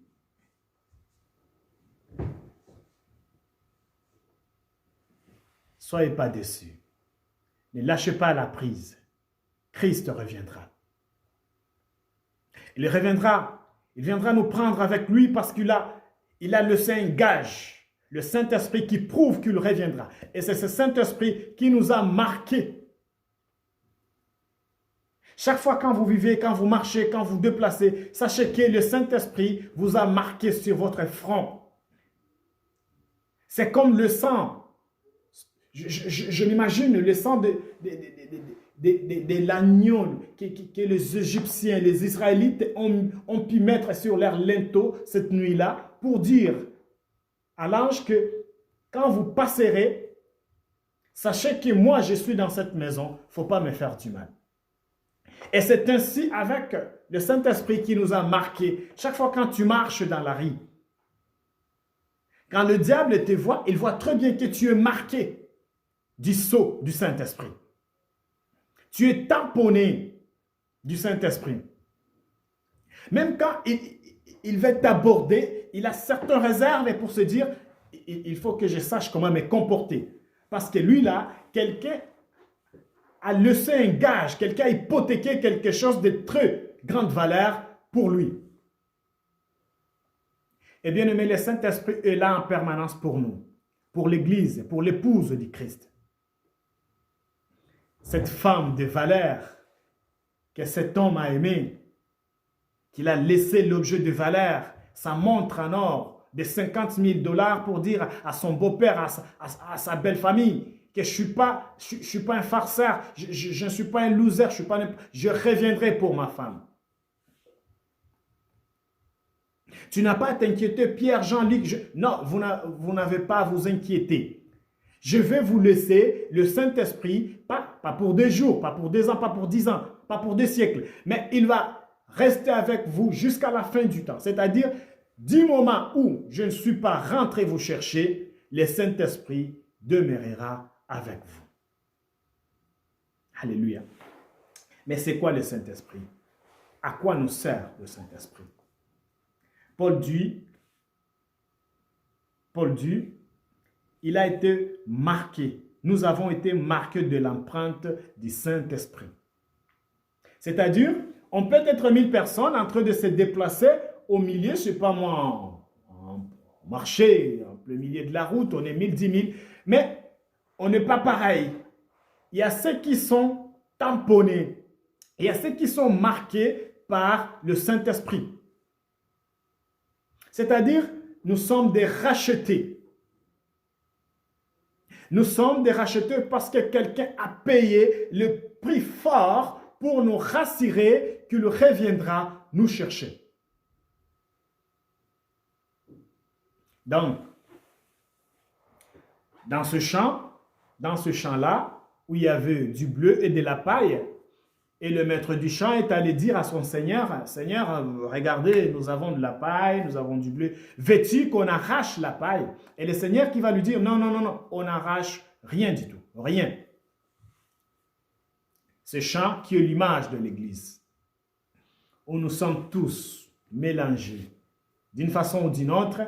Soyez pas déçus. Ne lâchez pas la prise. Christ reviendra. Il reviendra. Il viendra nous prendre avec lui parce qu'il a laissé un gage, le Saint-Esprit qui prouve qu'il reviendra. Et c'est ce Saint-Esprit qui nous a marqués. Chaque fois quand vous vivez, quand vous marchez, quand vous déplacez, sachez que le Saint-Esprit vous a marqué sur votre front. C'est comme le sang. Je m'imagine le sang de l'agneau que les Égyptiens, les Israélites ont pu mettre sur leur linteau cette nuit-là pour dire à l'ange que quand vous passerez, sachez que moi je suis dans cette maison, il ne faut pas me faire du mal. Et c'est ainsi avec le Saint-Esprit qui nous a marqués. Chaque fois quand tu marches dans la rue, quand le diable te voit, il voit très bien que tu es marqué du sceau du Saint-Esprit. Tu es tamponné du Saint-Esprit. Même quand il va t'aborder, il a certaines réserves pour se dire, il faut que je sache comment me comporter. Parce que lui là, quelqu'un a laissé un gage, quelqu'un a hypothéqué quelque chose de très grande valeur pour lui. Et bien aimé, le Saint-Esprit est là en permanence pour nous, pour l'Église, pour l'épouse du Christ. Cette femme de valeur que cet homme a aimée, qu'il a laissé l'objet de valeur, sa montre en or de 50 000 $ pour dire à son beau-père, à sa belle famille, que je ne suis pas un farceur, je ne suis pas un loser, je reviendrai pour ma femme. Tu n'as pas à t'inquiéter, Pierre, Jean-Luc. Non, vous n'avez pas à vous inquiéter. Je vais vous laisser le Saint-Esprit, pas pour 2 jours, pas pour 2 ans, pas pour 10 ans, pas pour 2 siècles, mais il va rester avec vous jusqu'à la fin du temps. C'est-à-dire, du moment où je ne suis pas rentré vous chercher, le Saint-Esprit demeurera avec vous. Alléluia. Mais c'est quoi le Saint-Esprit? À quoi nous sert le Saint-Esprit? Paul dit, il a été marqué. Nous avons été marqués de l'empreinte du Saint-Esprit. C'est-à-dire, on peut être 1000 personnes en train de se déplacer au milieu, je ne sais pas moi, en marché, en plein milieu de la route, on est 1000, 10 000, mais on n'est pas pareil. Il y a ceux qui sont tamponnés, il y a ceux qui sont marqués par le Saint-Esprit. C'est-à-dire, nous sommes des rachetés. Nous sommes des rachetés parce que quelqu'un a payé le prix fort pour nous rassurer qu'il reviendra nous chercher. Donc, dans ce champ-là, où il y avait du bleu et de la paille, et le maître du champ est allé dire à son Seigneur, « Seigneur, regardez, nous avons de la paille, nous avons du bleu. Veux-tu qu'on arrache la paille? » Et le Seigneur qui va lui dire, « Non, non, non, non, on n'arrache rien du tout, rien. » Ce champ qui est l'image de l'Église, où nous sommes tous mélangés, d'une façon ou d'une autre,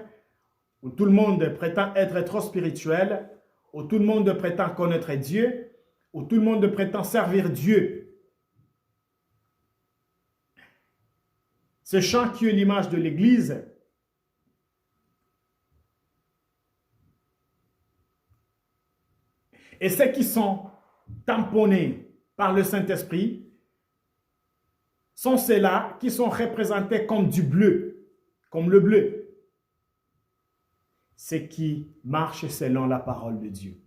où tout le monde prétend être trop spirituel, où tout le monde prétend connaître Dieu, où tout le monde prétend servir Dieu. Ce chant qui est l'image de l'Église, et ceux qui sont tamponnés par le Saint-Esprit sont ceux-là qui sont représentés comme du bleu, comme le bleu. Ceux qui marchent selon la parole de Dieu.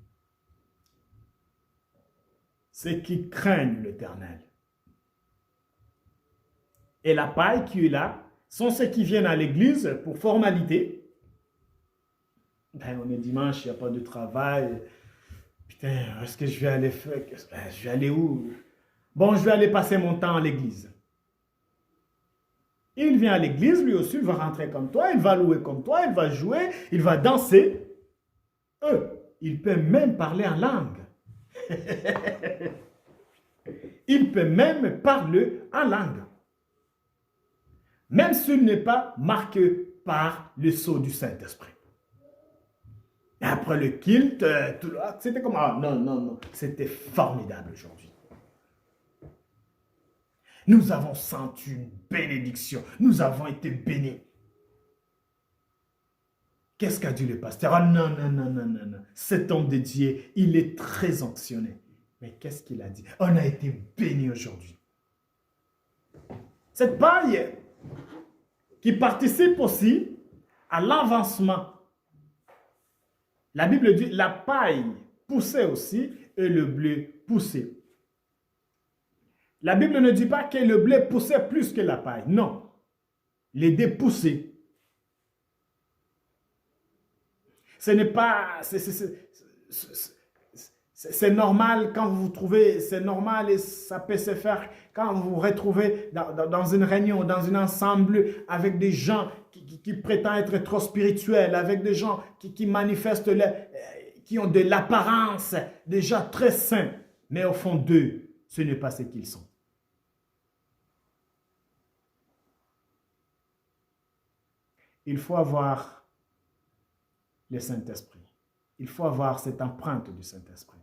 Ceux qui craignent l'Éternel. Et la paille qui est là sont ceux qui viennent à l'église pour formalité. Ben, on est dimanche, il n'y a pas de travail. Putain, est-ce que je vais aller faire? Je vais aller où? Bon, je vais aller passer mon temps à l'église. Il vient à l'église, lui aussi, il va rentrer comme toi, il va louer comme toi, il va jouer, il va danser. Eux, ils peuvent même parler en langue. Il peut même parler en langue. Même s'il n'est pas marqué par le sceau du Saint-Esprit. Et après le culte, c'était comme, ah non, non, non, c'était formidable aujourd'hui. Nous avons senti une bénédiction. Nous avons été bénis. Qu'est-ce qu'a dit le pasteur? Ah non, non, non, non, non, non. Cet homme de Dieu, il est très onctionné. Mais qu'est-ce qu'il a dit? On a été bénis aujourd'hui. Cette paille qui participe aussi à l'avancement. La Bible dit, la paille poussait aussi et le blé poussait. La Bible ne dit pas que le blé poussait plus que la paille. Non. Les deux poussaient. Ce n'est pas... C'est normal quand vous vous trouvez, c'est normal et ça peut se faire quand vous vous retrouvez dans une réunion, dans un ensemble avec des gens qui prétendent être trop spirituels, avec des gens qui manifestent, qui ont de l'apparence, des gens très saints, mais au fond d'eux, ce n'est pas ce qu'ils sont. Il faut avoir le Saint-Esprit. Il faut avoir cette empreinte du Saint-Esprit.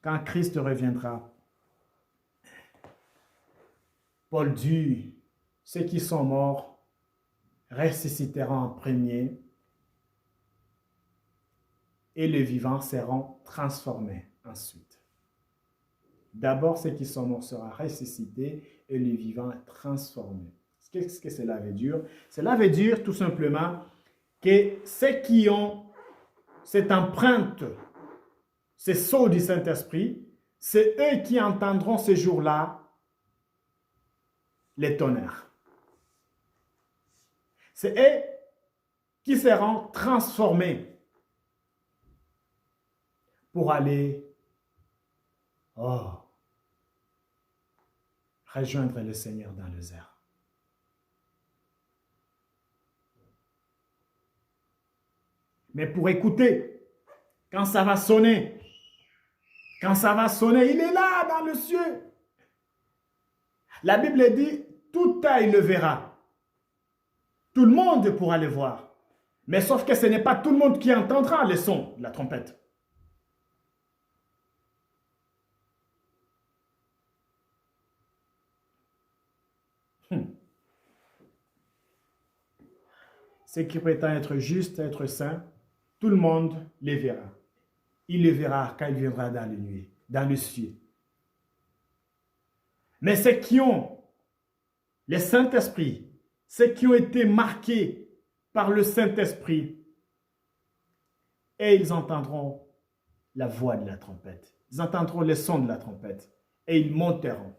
Quand Christ reviendra, Paul dit, ceux qui sont morts ressusciteront en premier et les vivants seront transformés ensuite. D'abord, ceux qui sont morts seront ressuscités et les vivants transformés. Qu'est-ce que cela veut dire? Cela veut dire tout simplement que ceux qui ont cette empreinte, ce sceau du Saint-Esprit, c'est eux qui entendront ce jour-là les tonnerres. C'est eux qui seront transformés pour aller rejoindre le Seigneur dans les airs. Mais pour écouter, quand ça va sonner, il est là dans le ciel. La Bible dit, tout œil le verra. Tout le monde pourra le voir. Mais sauf que ce n'est pas tout le monde qui entendra le son de la trompette. Ceux qui prétendent être justes, être saints, tout le monde les verra. Il les verra quand il viendra dans les nuées, dans le ciel. Mais ceux qui ont le Saint-Esprit, ceux qui ont été marqués par le Saint-Esprit, et ils entendront la voix de la trompette. Ils entendront le son de la trompette et ils monteront.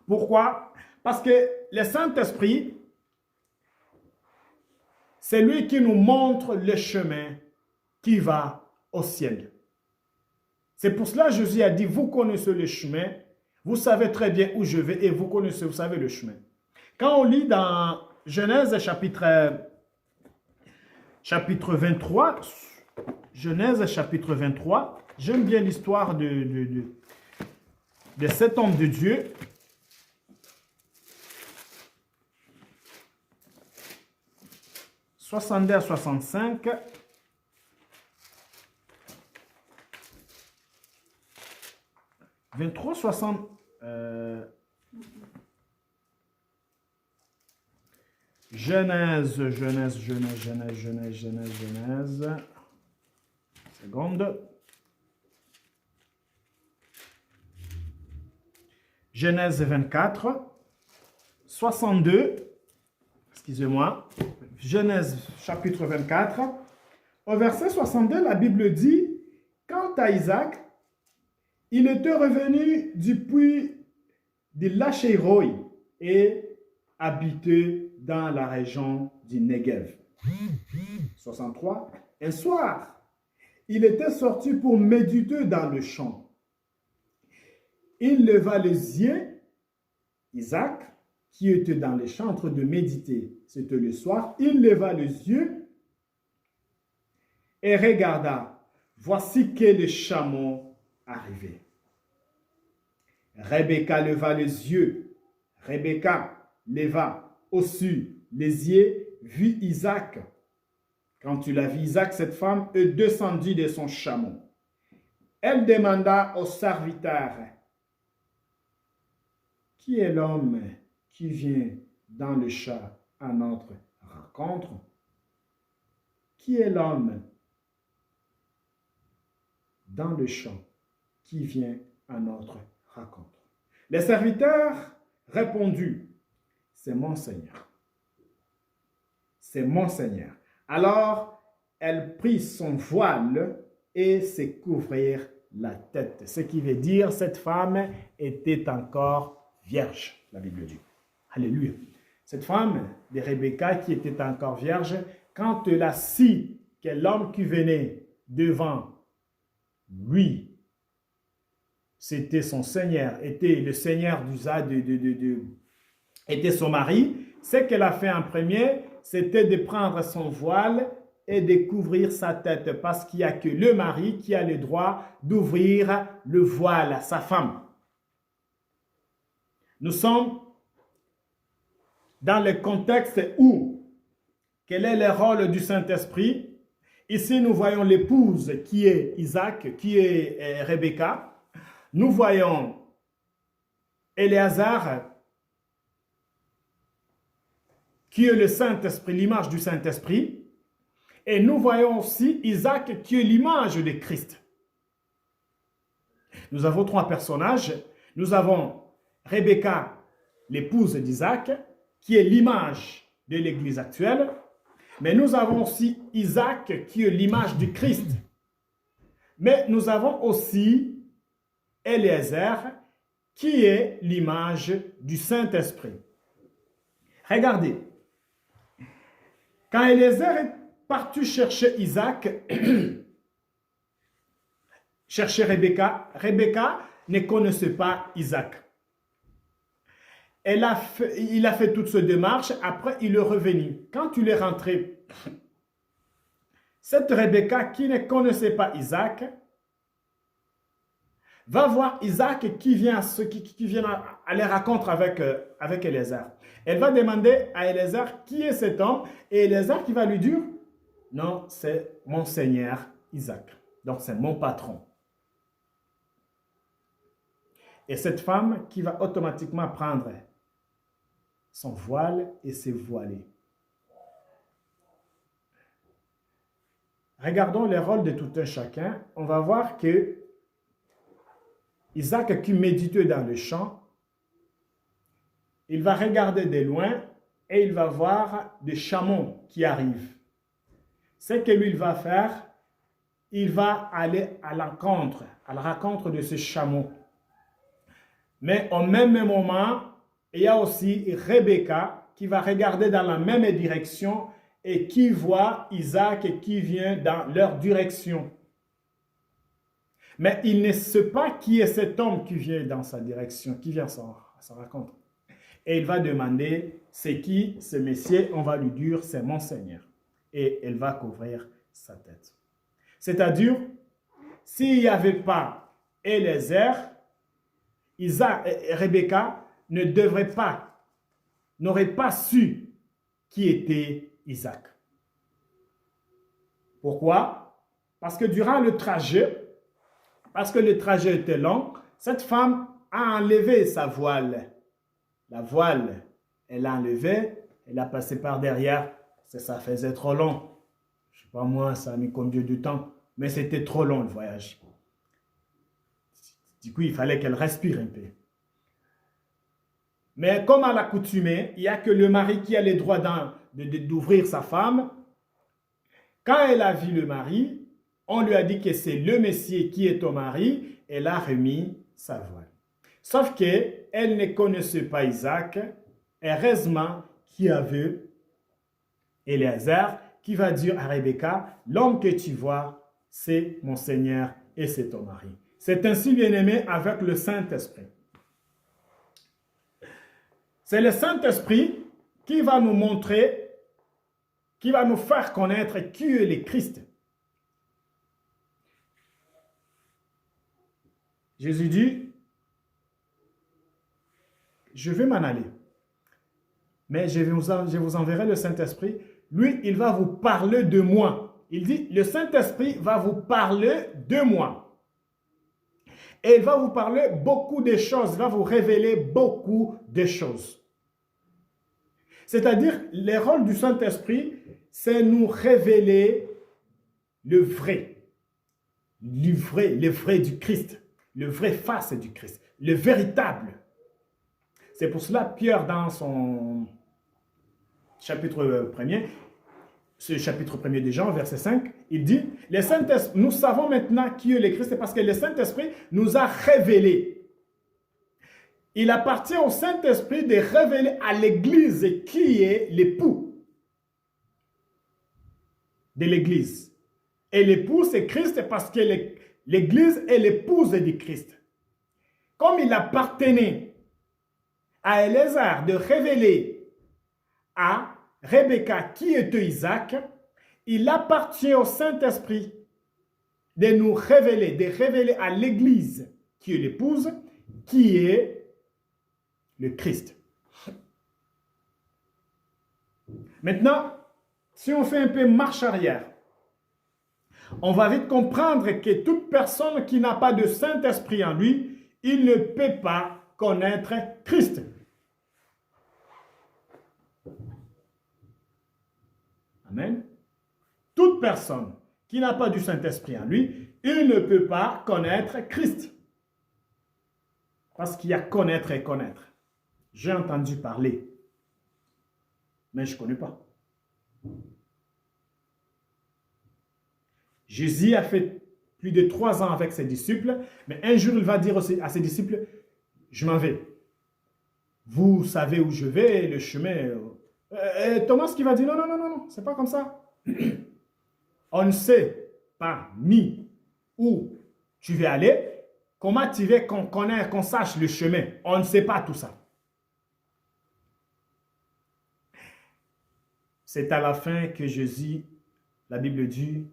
Pourquoi? Parce que le Saint-Esprit, c'est lui qui nous montre le chemin qui va au ciel. C'est pour cela que Jésus a dit, vous connaissez le chemin, vous savez très bien où je vais et vous connaissez, vous savez le chemin. Quand on lit dans Genèse chapitre 23, Genèse chapitre 23, j'aime bien l'histoire de cet homme de Dieu. « 62 à 65 »23, 60... Genèse. Seconde. Genèse 24, 62. Excusez-moi. Genèse chapitre 24. Au verset 62, la Bible dit, quant à Isaac, il était revenu du puits de Lachéroï et habitait dans la région du Negev. 63. Un soir, il était sorti pour méditer dans le champ. Il leva les yeux, Isaac, qui était dans le champ en train de méditer, c'était le soir, il leva les yeux et regarda. Voici que les chameaux arriver. Rebecca leva les yeux. Rebecca leva au-dessus les yeux, vit Isaac. Quand tu l'as vu, Isaac, cette femme, descendit de son chameau. Elle demanda au serviteur, « Qui est l'homme qui vient dans le champ à notre rencontre? Qui est l'homme dans le champ qui vient à notre rencontre? » Le serviteur répondit, « C'est mon Seigneur. C'est mon Seigneur. » Alors, elle prit son voile et se couvrir la tête. Ce qui veut dire cette femme était encore vierge, la Bible dit. Alléluia. Cette femme de Rebecca qui était encore vierge, quand elle a su que l'homme qui venait devant lui, c'était son Seigneur, était le Seigneur était son mari, ce qu'elle a fait en premier, c'était de prendre son voile et de couvrir sa tête, parce qu'il n'y a que le mari qui a le droit d'ouvrir le voile à sa femme. Nous sommes dans le contexte où, quel est le rôle du Saint-Esprit? Ici, nous voyons l'épouse qui est Isaac, qui est Rebecca. Nous voyons Éléazar, qui est le Saint-Esprit, l'image du Saint-Esprit. Et nous voyons aussi Isaac, qui est l'image de Christ. Nous avons trois personnages. Nous avons Rebecca, l'épouse d'Isaac, qui est l'image de l'Église actuelle. Mais nous avons aussi Isaac, qui est l'image du Christ. Mais nous avons aussi Éléazar, qui est l'image du Saint-Esprit. Regardez. Quand Éléazar est parti chercher Isaac, chercher Rebecca, Rebecca ne connaissait pas Isaac. Il a fait toute cette démarche, après il est revenu. Quand il est rentré, cette Rebecca qui ne connaissait pas Isaac, va voir Isaac qui vient à la rencontre avec Éléazar. Elle va demander à Éléazar qui est cet homme, et Éléazar qui va lui dire, non, c'est mon Seigneur Isaac. Donc c'est mon patron. Et cette femme qui va automatiquement prendre son voile et se voiler. Regardons les rôles de tout un chacun. On va voir que Isaac qui méditait dans le champ, il va regarder de loin et il va voir des chameaux qui arrivent. Ce que lui il va faire, il va aller à la rencontre de ces chameaux. Mais au même moment, il y a aussi Rebecca qui va regarder dans la même direction et qui voit Isaac qui vient dans leur direction. Mais il ne sait pas qui est cet homme qui vient dans sa direction, qui vient à sa rencontre. Et il va demander, c'est qui ce monsieur? On va lui dire, c'est mon Seigneur. Et elle va couvrir sa tête. C'est-à-dire, s'il n'y avait pas Éléazar, Isaac et Rebecca n'auraient pas su qui était Isaac. Pourquoi? Parce que durant le trajet, parce que le trajet était long, cette femme a enlevé sa voile. La voile, elle l'a enlevée, elle a passé par derrière. Ça faisait trop long. Je ne sais pas moi, ça a mis combien de temps, mais c'était trop long le voyage. Du coup, il fallait qu'elle respire un peu. Mais comme à l'accoutumée, il n'y a que le mari qui a le droit d'ouvrir sa femme. Quand elle a vu le mari, on lui a dit que c'est le Messie qui est ton mari. Elle a remis sa voile. Sauf qu'elle ne connaissait pas Isaac. Heureusement qu'il y avait Éléazar qui va dire à Rebecca, l'homme que tu vois, c'est mon Seigneur et c'est ton mari. C'est ainsi, bien-aimé, avec le Saint-Esprit. C'est le Saint-Esprit qui va nous montrer, qui va nous faire connaître qui est le Christ. Jésus dit, je vais m'en aller, mais je vous enverrai le Saint-Esprit. Lui, il va vous parler de moi. Il dit, le Saint-Esprit va vous parler de moi. Et il va vous parler beaucoup de choses, il va vous révéler beaucoup de choses. C'est-à-dire, le rôle du Saint-Esprit, c'est nous révéler le vrai du Christ, le vrai face du Christ, le véritable. C'est pour cela, Pierre, dans son chapitre 1er, ce chapitre 1er de Jean, verset 5, il dit, nous savons maintenant qui est le Christ, c'est parce que le Saint-Esprit nous a révélé. Il appartient au Saint-Esprit de révéler à l'Église qui est l'époux de l'Église. Et l'époux, c'est Christ parce que l'Église est l'épouse du Christ. Comme il appartenait à Éléazar de révéler à Rebecca qui était Isaac, il appartient au Saint-Esprit de nous révéler, de révéler à l'Église qui est l'épouse, qui est le Christ. Maintenant, si on fait un peu marche arrière, on va vite comprendre que toute personne qui n'a pas de Saint-Esprit en lui, il ne peut pas connaître Christ. Amen. Toute personne qui n'a pas du Saint-Esprit en lui, il ne peut pas connaître Christ. Parce qu'il y a connaître et connaître. J'ai entendu parler, mais je ne connais pas. Jésus a fait plus de 3 ans avec ses disciples, mais un jour, il va dire à ses disciples, je m'en vais. Vous savez où je vais, le chemin. Thomas qui va dire, non, c'est pas comme ça. On ne sait pas ni où tu veux aller, comment tu veux qu'on connaisse, qu'on sache le chemin. On ne sait pas tout ça. C'est à la fin que Jésus, la Bible dit,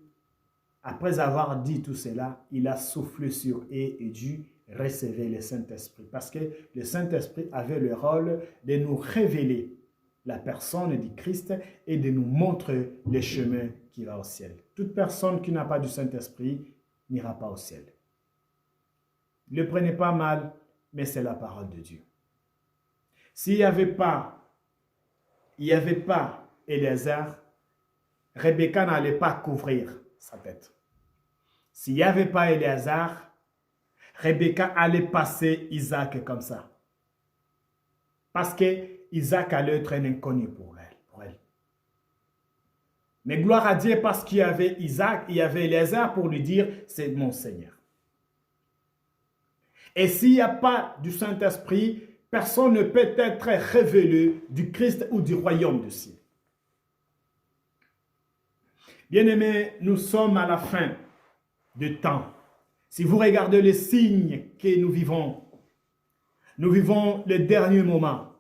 après avoir dit tout cela, il a soufflé sur eux et dut recevoir le Saint-Esprit. Parce que le Saint-Esprit avait le rôle de nous révéler la personne du Christ et de nous montrer le chemin qui va au ciel. Toute personne qui n'a pas du Saint-Esprit n'ira pas au ciel. Ne le prenez pas mal, mais c'est la parole de Dieu. S'il n'y avait pas Éléazar, Rebecca n'allait pas couvrir sa tête. S'il n'y avait pas Éléazar, Rebecca allait passer Isaac comme ça. Parce que Isaac allait être un inconnu pour elle. Mais gloire à Dieu parce qu'il y avait Isaac, il y avait Éléazar pour lui dire, c'est mon Seigneur. Et s'il n'y a pas du Saint-Esprit, personne ne peut être révélé du Christ ou du royaume du ciel. Bien-aimés, nous sommes à la fin du temps. Si vous regardez les signes que nous vivons le dernier moment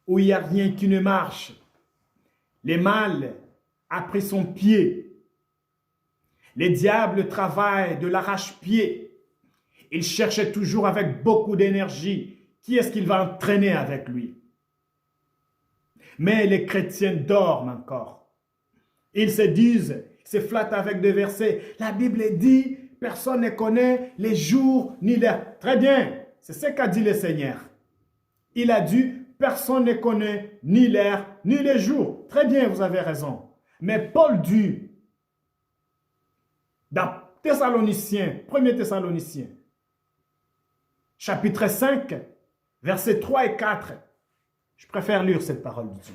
où il n'y a rien qui ne marche. Le mal a pris son pied. Le diable travaille de l'arrache-pied. Il cherche toujours avec beaucoup d'énergie. Qui est-ce qu'il va entraîner avec lui? Mais les chrétiens dorment encore. Ils se disent, se flattent avec des versets. La Bible dit, personne ne connaît les jours ni l'heure. Très bien, c'est ce qu'a dit le Seigneur. Il a dit, personne ne connaît ni l'heure ni les jours. Très bien, vous avez raison. Mais Paul dit, dans Thessaloniciens, 1er Thessaloniciens, chapitre 5, versets 3 et 4. Je préfère lire cette parole de Dieu.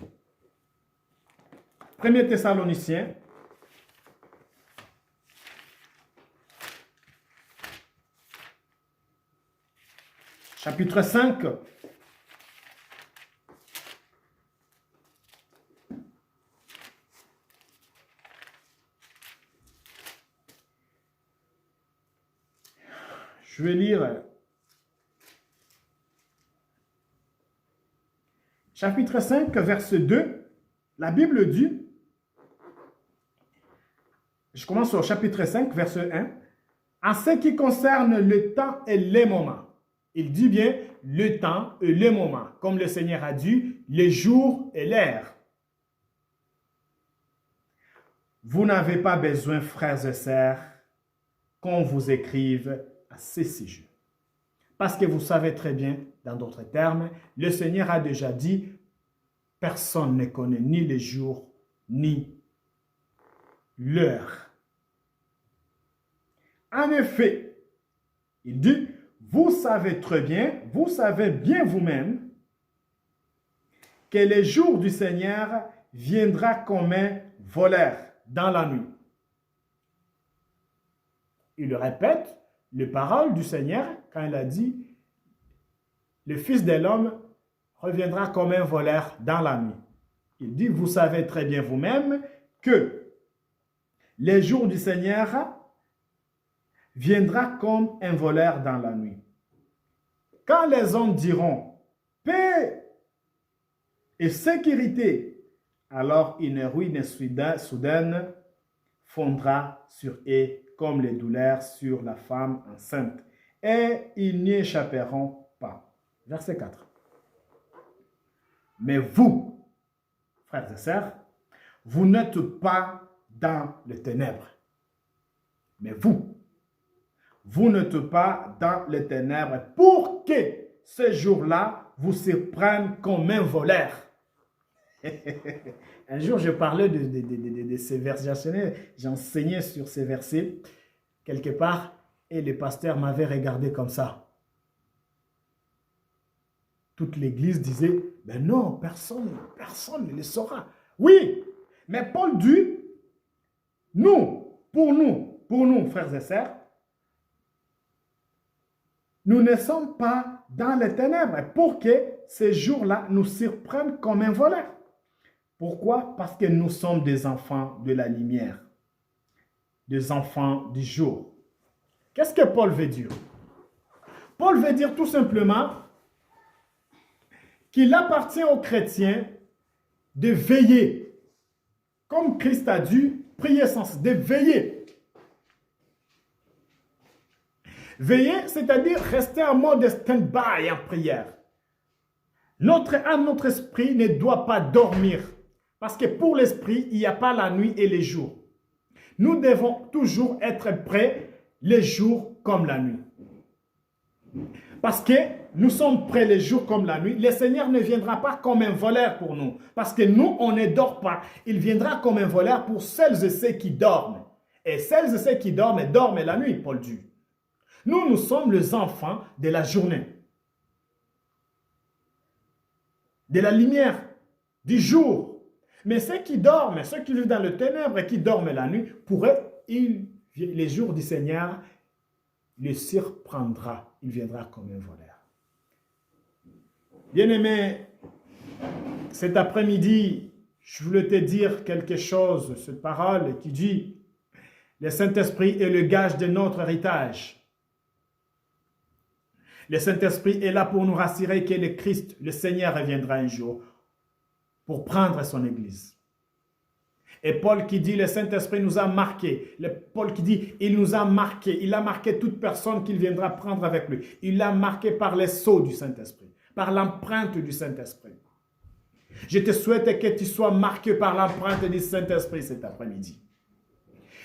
1er Thessaloniciens, chapitre 5, je vais lire chapitre 5, verset 2. La Bible dit, je commence au chapitre 5, verset 1. En ce qui concerne le temps et les moments, il dit bien le temps et les moments, comme le Seigneur a dit, les jours et l'heure. Vous n'avez pas besoin, frères et sœurs, qu'on vous écrive à ces sujets. Parce que vous savez très bien, dans d'autres termes, le Seigneur a déjà dit, personne ne connaît ni les jours, ni l'heure. En effet, il dit, vous savez très bien, vous savez bien vous-même, que le jour du Seigneur viendra comme un voleur dans la nuit. Il répète les paroles du Seigneur quand il a dit, le Fils de l'homme reviendra comme un voleur dans la nuit. Il dit, vous savez très bien vous-même que le jour du Seigneur viendra comme un voleur dans la nuit. Quand les hommes diront paix et sécurité, alors une ruine soudaine fondra sur eux comme les douleurs sur la femme enceinte, et ils n'y échapperont pas. Verset 4. Mais vous, frères et sœurs, vous n'êtes pas dans les ténèbres. Mais vous n'êtes pas dans les ténèbres pour que ce jour-là vous surprenne comme un voleur. Un jour, je parlais de ces versets, j'enseignais sur ces versets quelque part et le pasteur m'avait regardé comme ça. Toute l'église disait, mais non, personne ne le saura. Oui, mais Paul dit, pour nous, frères et sœurs, nous ne sommes pas dans les ténèbres pour que ces jours-là nous surprennent comme un voleur. Pourquoi? Parce que nous sommes des enfants de la lumière, des enfants du jour. Qu'est-ce que Paul veut dire? Paul veut dire tout simplement qu'il appartient aux chrétiens de veiller, comme Christ a dit, prier sans cesse, de veiller. Veiller, c'est-à-dire rester en mode stand-by en prière. Notre âme, notre esprit ne doit pas dormir. Parce que pour l'esprit, il n'y a pas la nuit et les jours. Nous devons toujours être prêts les jours comme la nuit. Parce que nous sommes prêts les jours comme la nuit. Le Seigneur ne viendra pas comme un voleur pour nous. Parce que nous, on ne dort pas. Il viendra comme un voleur pour celles et ceux qui dorment. Et celles et ceux qui dorment la nuit, Paul dit. Nous sommes les enfants de la journée. De la lumière, du jour. Mais ceux qui dorment, ceux qui vivent dans le ténèbre et qui dorment la nuit, pour eux, les jours du Seigneur les surprendra. Il viendra comme un voleur. Bien-aimé, cet après-midi, je voulais te dire quelque chose, cette parole qui dit « Le Saint-Esprit est le gage de notre héritage ». Le Saint-Esprit est là pour nous rassurer que le Christ, le Seigneur, reviendra un jour pour prendre son Église. Et Paul qui dit, le Saint-Esprit nous a marqués. Paul qui dit, il nous a marqués. Il a marqué toute personne qu'il viendra prendre avec lui. Il l'a marqué par les sceaux du Saint-Esprit, par l'empreinte du Saint-Esprit. Je te souhaite que tu sois marqué par l'empreinte du Saint-Esprit cet après-midi.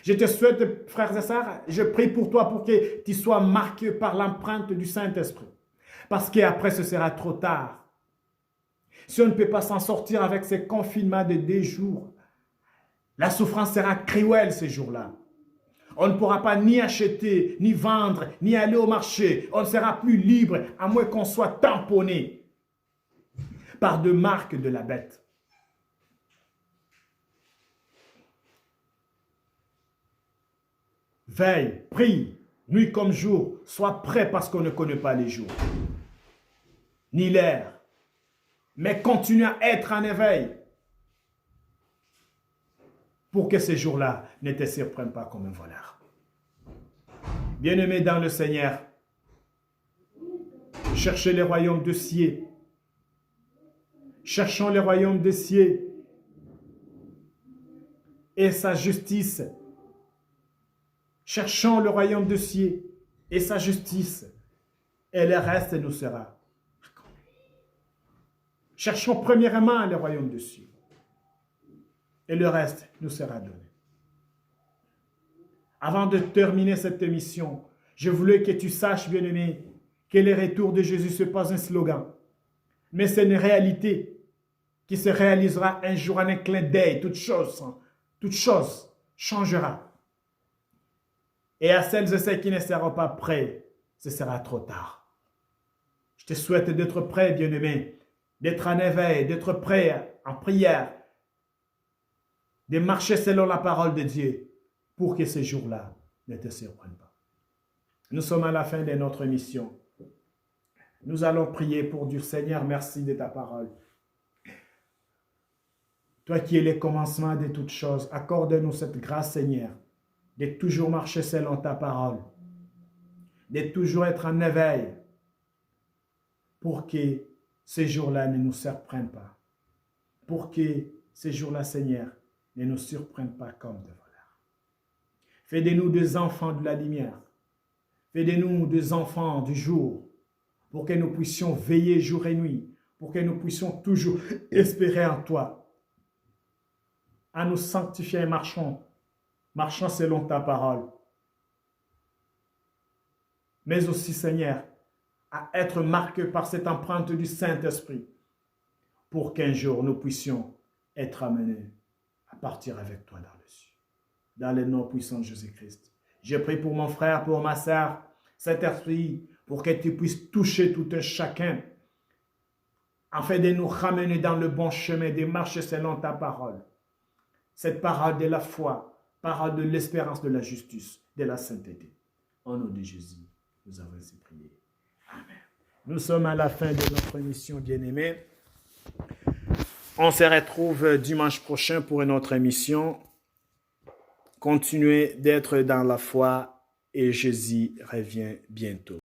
Je te souhaite, frères et sœurs, je prie pour toi pour que tu sois marqué par l'empreinte du Saint-Esprit. Parce qu'après, ce sera trop tard. Si on ne peut pas s'en sortir avec ces confinements de 2 jours, la souffrance sera cruelle ces jours-là. On ne pourra pas ni acheter, ni vendre, ni aller au marché. On ne sera plus libre, à moins qu'on soit tamponné par des marques de la bête. Veille, prie, nuit comme jour, sois prêt parce qu'on ne connaît pas les jours, ni l'heure. Mais continue à être en éveil pour que ces jours-là ne te surprennent pas comme un voleur. Bien-aimés dans le Seigneur, cherchez les royaumes de cieux. Cherchons les royaumes des cieux et sa justice. Cherchons le royaume de cieux et sa justice, et le reste nous sera accordé. Cherchons premièrement le royaume de cieux, et le reste nous sera donné. Avant de terminer cette émission, je voulais que tu saches, bien-aimé, que le retour de Jésus, ce n'est pas un slogan, mais c'est une réalité qui se réalisera un jour en un clin d'œil. Toute chose changera. Et à celles et ceux qui ne seront pas prêts, ce sera trop tard. Je te souhaite d'être prêt, bien-aimé, d'être en éveil, d'être prêt en prière, de marcher selon la parole de Dieu pour que ces jours-là ne te surprennent pas. Nous sommes à la fin de notre mission. Nous allons prier pour dire, Seigneur, merci de ta parole. Toi qui es le commencement de toutes choses, accorde-nous cette grâce, Seigneur, de toujours marcher selon ta parole, de toujours être en éveil pour que ces jours-là ne nous surprennent pas, pour que ces jours-là, Seigneur, ne nous surprennent pas comme des voleurs. Fais de nous des enfants de la lumière, fais de nous des enfants du jour, pour que nous puissions veiller jour et nuit, pour que nous puissions toujours espérer en toi, à nous sanctifier et marchons selon ta parole. Mais aussi, Seigneur, à être marqués par cette empreinte du Saint-Esprit, pour qu'un jour nous puissions être amenés à partir avec toi dans le ciel. Dans le nom puissant de Jésus-Christ. Je prie pour mon frère, pour ma sœur, Saint-Esprit, pour que tu puisses toucher tout un chacun, afin de nous ramener dans le bon chemin, de marcher selon ta parole. Cette parole de la foi, parole de l'espérance, de la justice, de la sainteté. Au nom de Jésus, nous avons ainsi prié. Amen. Nous sommes à la fin de notre émission, bien-aimés. On se retrouve dimanche prochain pour une autre émission. Continuez d'être dans la foi et Jésus revient bientôt.